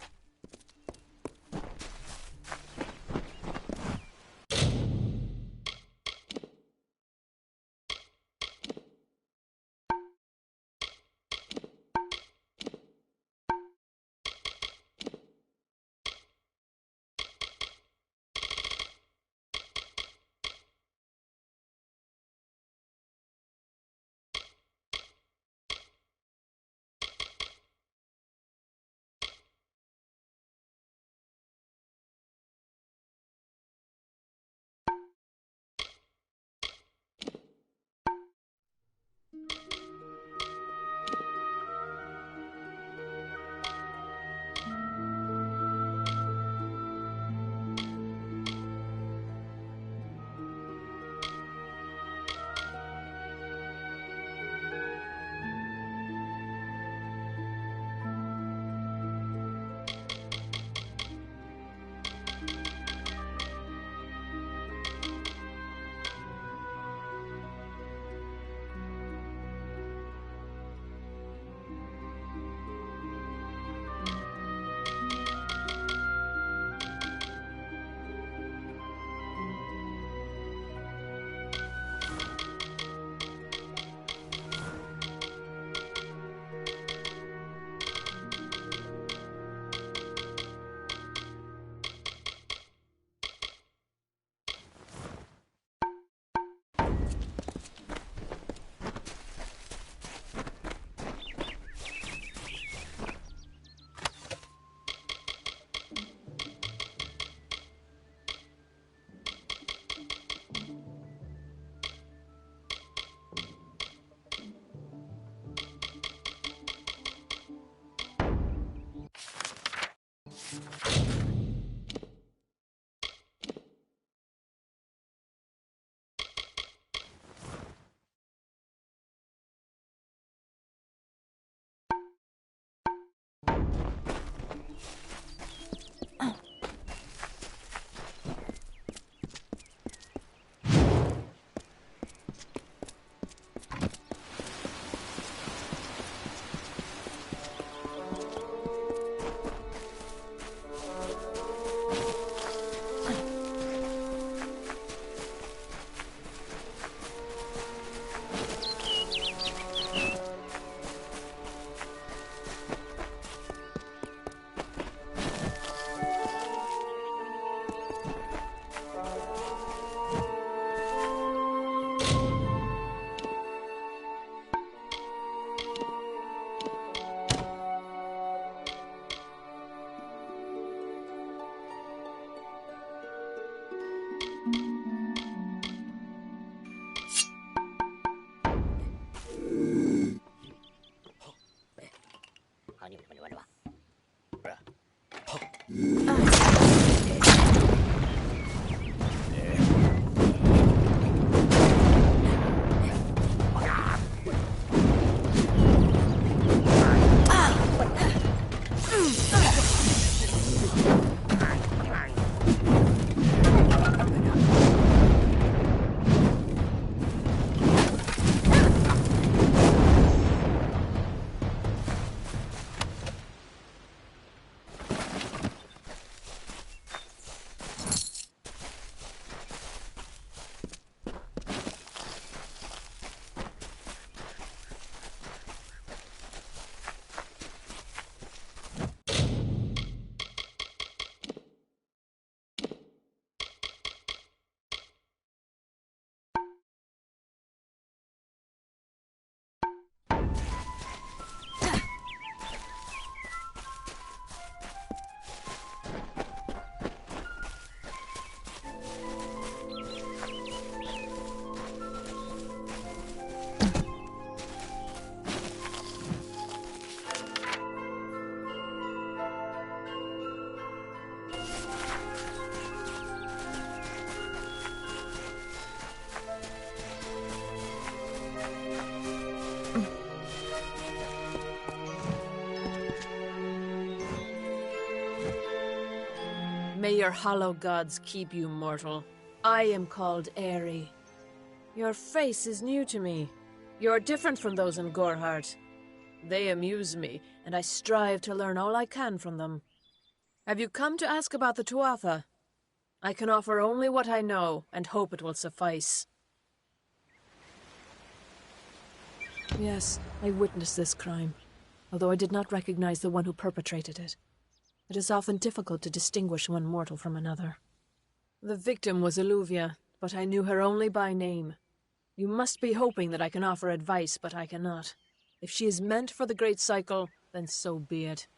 May your hollow gods keep you mortal. I am called Aerie. Your face is new to me. You're different from those in Gorhart. They amuse me, and I strive to learn all I can from them. Have you come to ask about the Tuatha? I can offer only what I know, and hope it will suffice. Yes, I witnessed this crime, although I did not recognize the one who perpetrated it. It is often difficult to distinguish one mortal from another. The victim was Illuvia, but I knew her only by name. You must be hoping that I can offer advice, but I cannot. If she is meant for the Great Cycle, then so be it.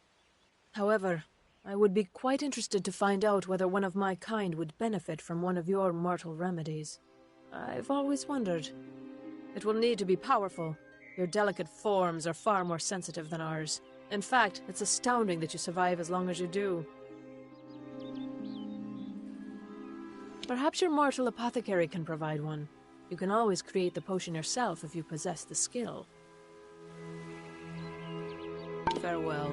However, I would be quite interested to find out whether one of my kind would benefit from one of your mortal remedies. I've always wondered. It will need to be powerful. Your delicate forms are far more sensitive than ours. In fact, it's astounding that you survive as long as you do. Perhaps your mortal apothecary can provide one. You can always create the potion yourself if you possess the skill. Farewell.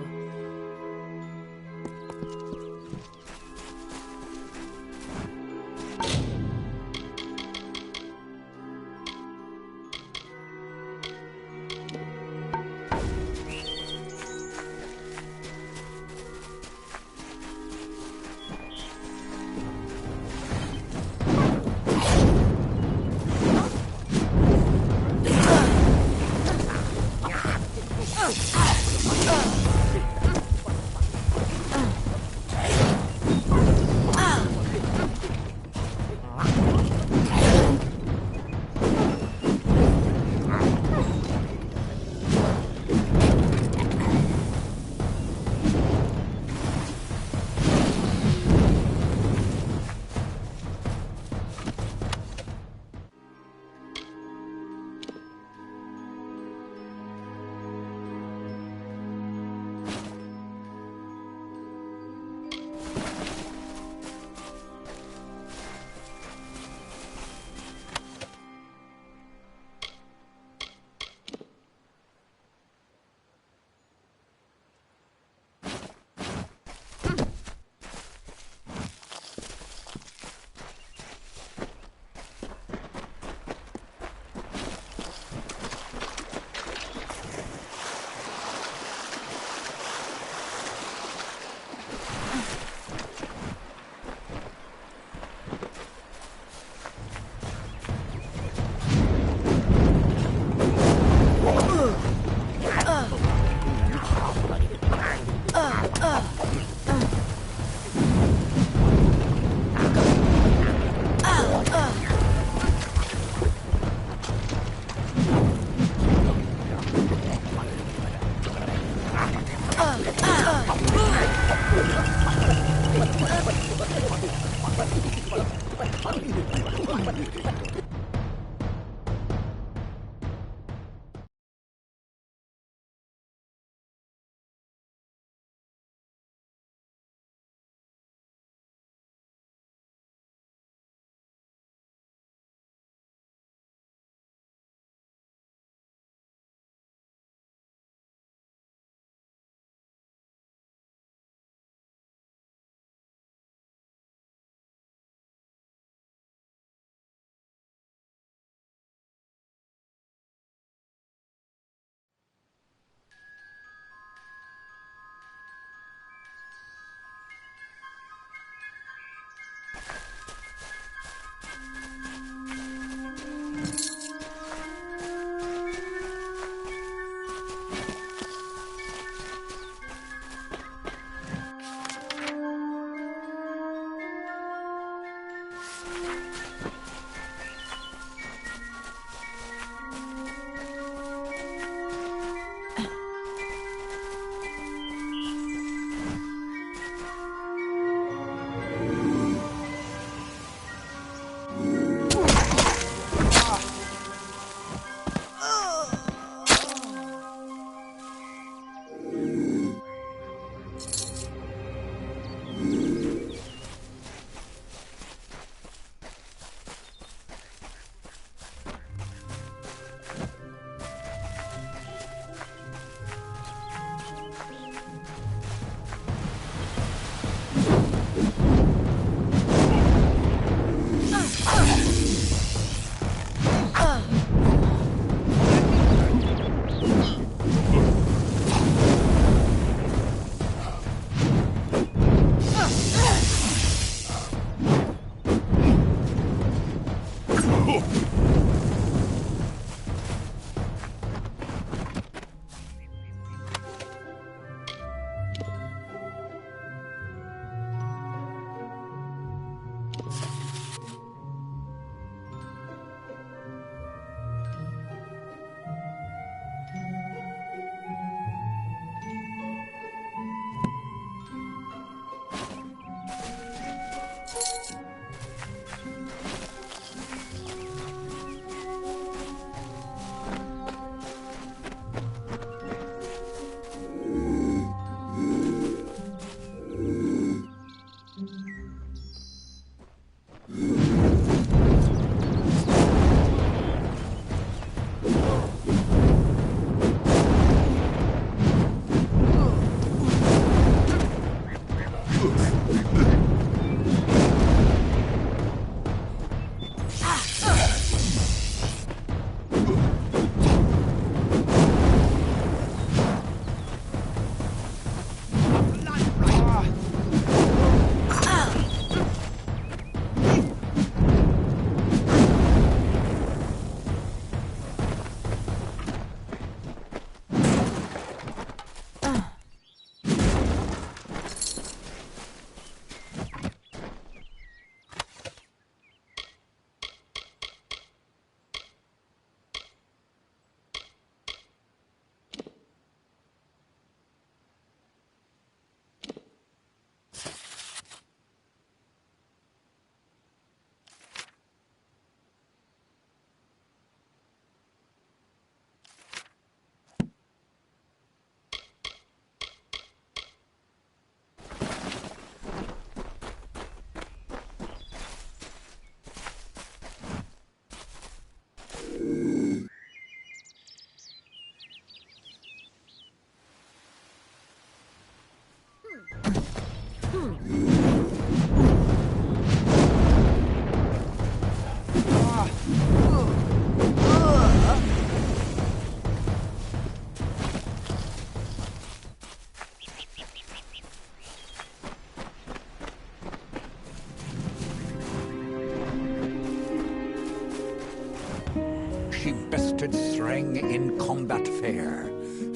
she bested Threng in combat fair,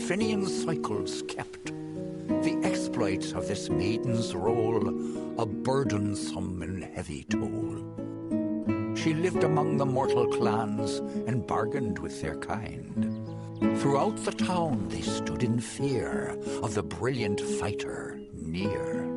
Finian's cycles kept. The exploits of this maiden's role a burdensome and heavy toll. She lived among the mortal clans and bargained with their kind. Throughout the town they stood in fear of the brilliant fighter near.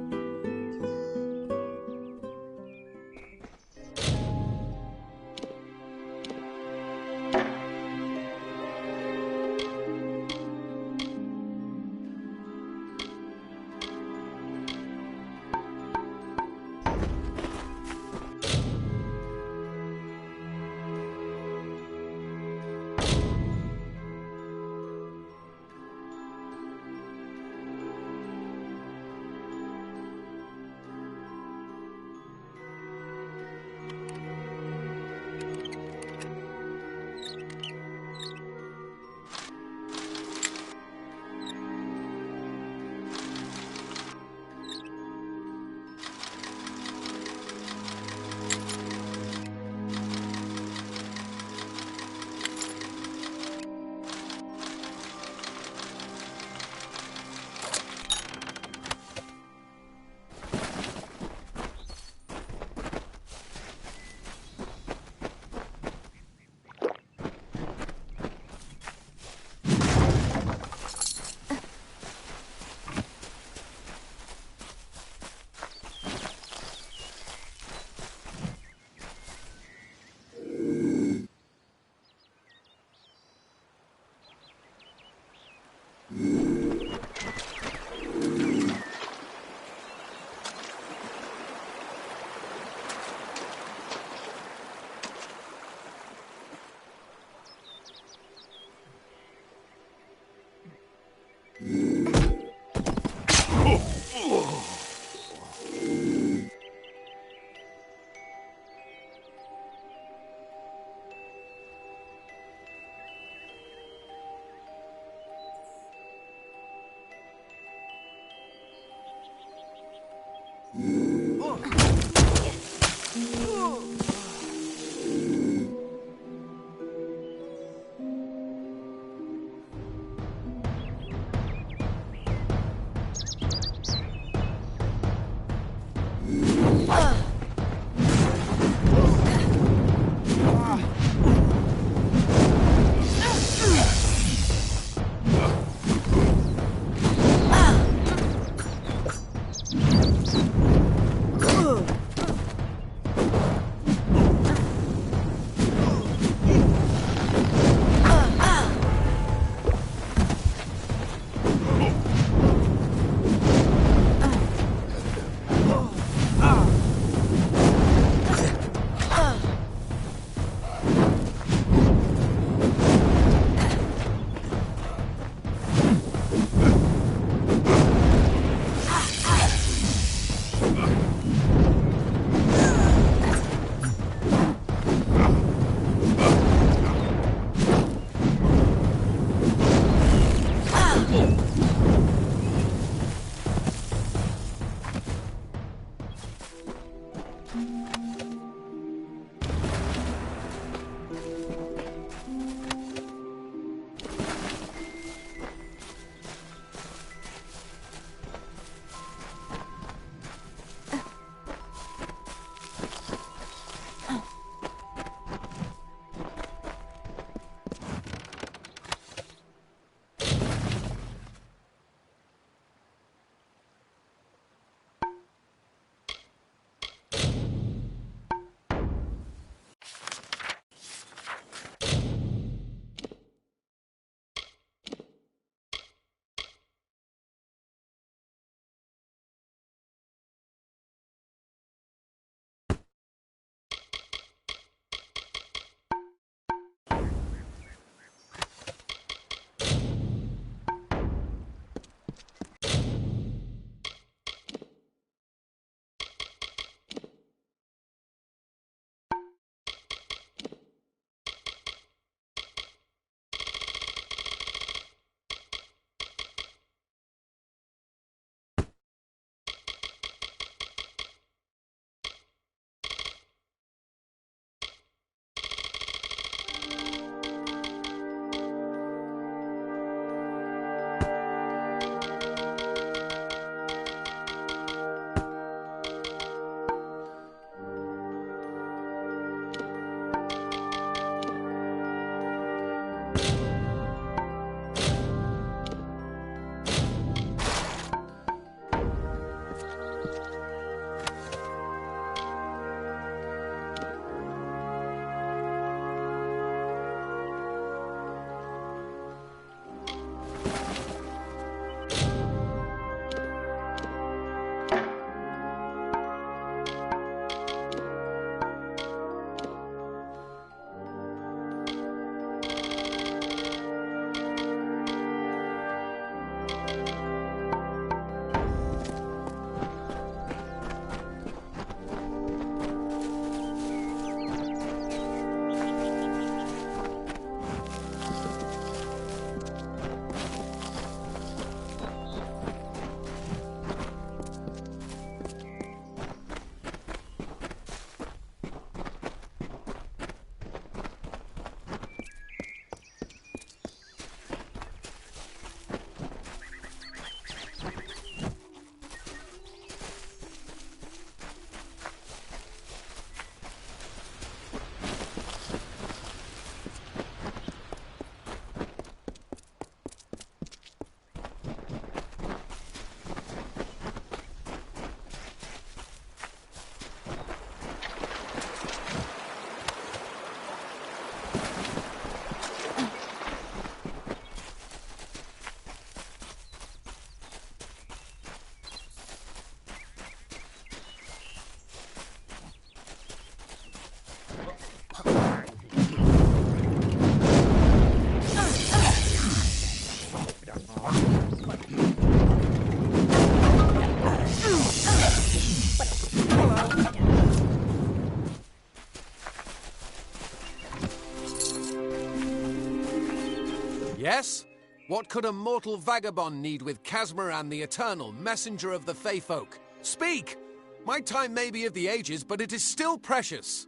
Yes? What could a mortal vagabond need with Casmaran the Eternal, messenger of the Fey folk? Speak! My time may be of the ages, but it is still precious.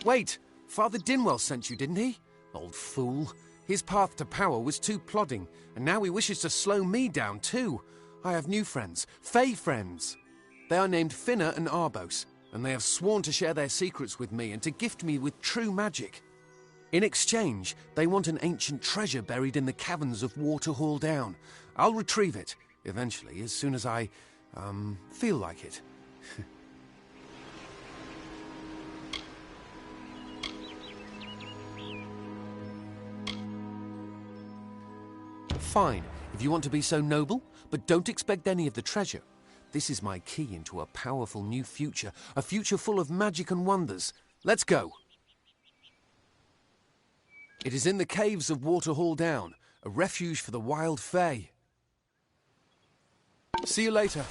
Wait, Father Dinwell sent you, didn't he? Old fool. His path to power was too plodding, and now he wishes to slow me down too. I have new friends, Fey friends. They are named Finna and Arbos, and they have sworn to share their secrets with me and to gift me with true magic. In exchange, they want an ancient treasure buried in the caverns of Waterhall Down. I'll retrieve it, eventually, as soon as I, feel like it. Fine, if you want to be so noble, but don't expect any of the treasure. This is my key into a powerful new future, a future full of magic and wonders. Let's go. It is in the caves of Waterhall Down, a refuge for the wild Fey. See you later.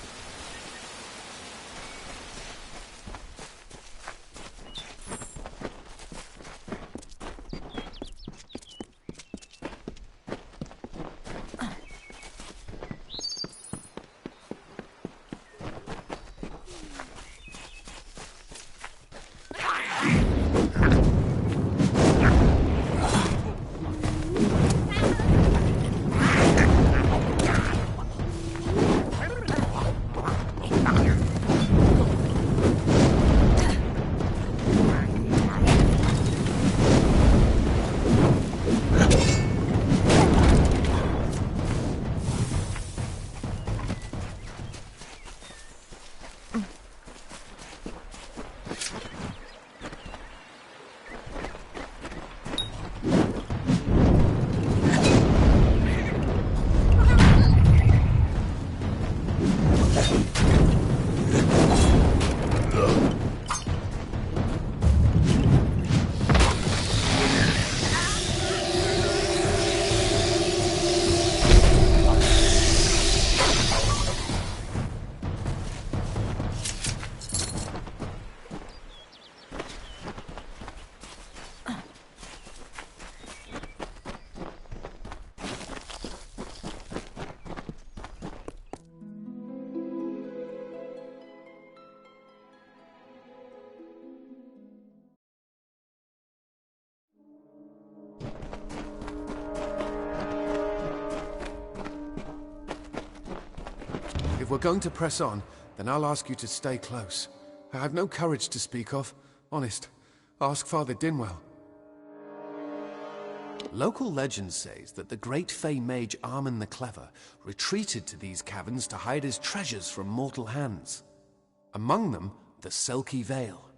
If we're going to press on, then I'll ask you to stay close. I have no courage to speak of. Honest. Ask Father Dinwell. Local legend says that the great Fey mage Armin the Clever retreated to these caverns to hide his treasures from mortal hands. Among them, the Selkie Vale.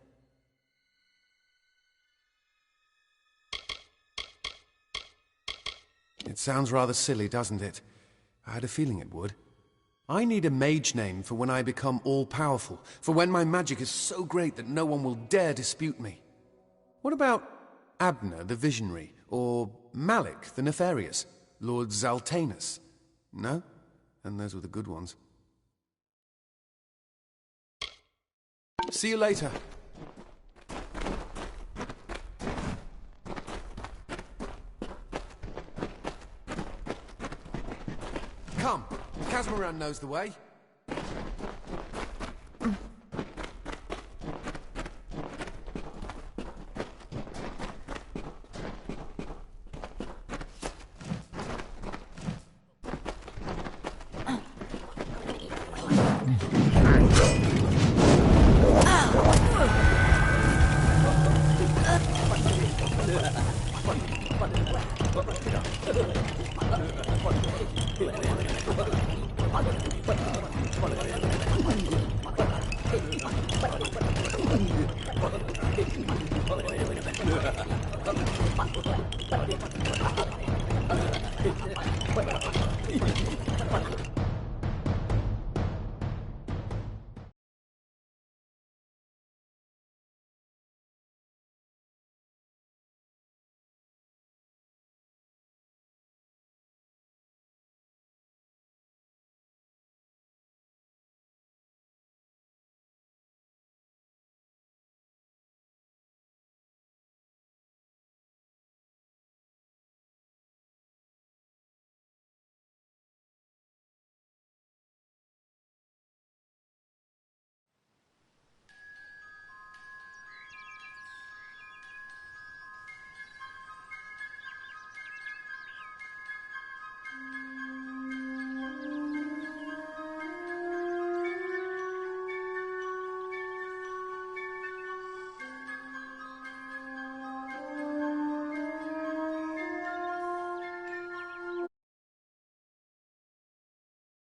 It sounds rather silly, doesn't it? I had a feeling it would. I need a mage name for when I become all-powerful, for when my magic is so great that no one will dare dispute me. What about Abner the Visionary, or Malik the Nefarious, Lord Zaltanus? No? And those were the good ones. See you later. Come, Casmaran knows the way.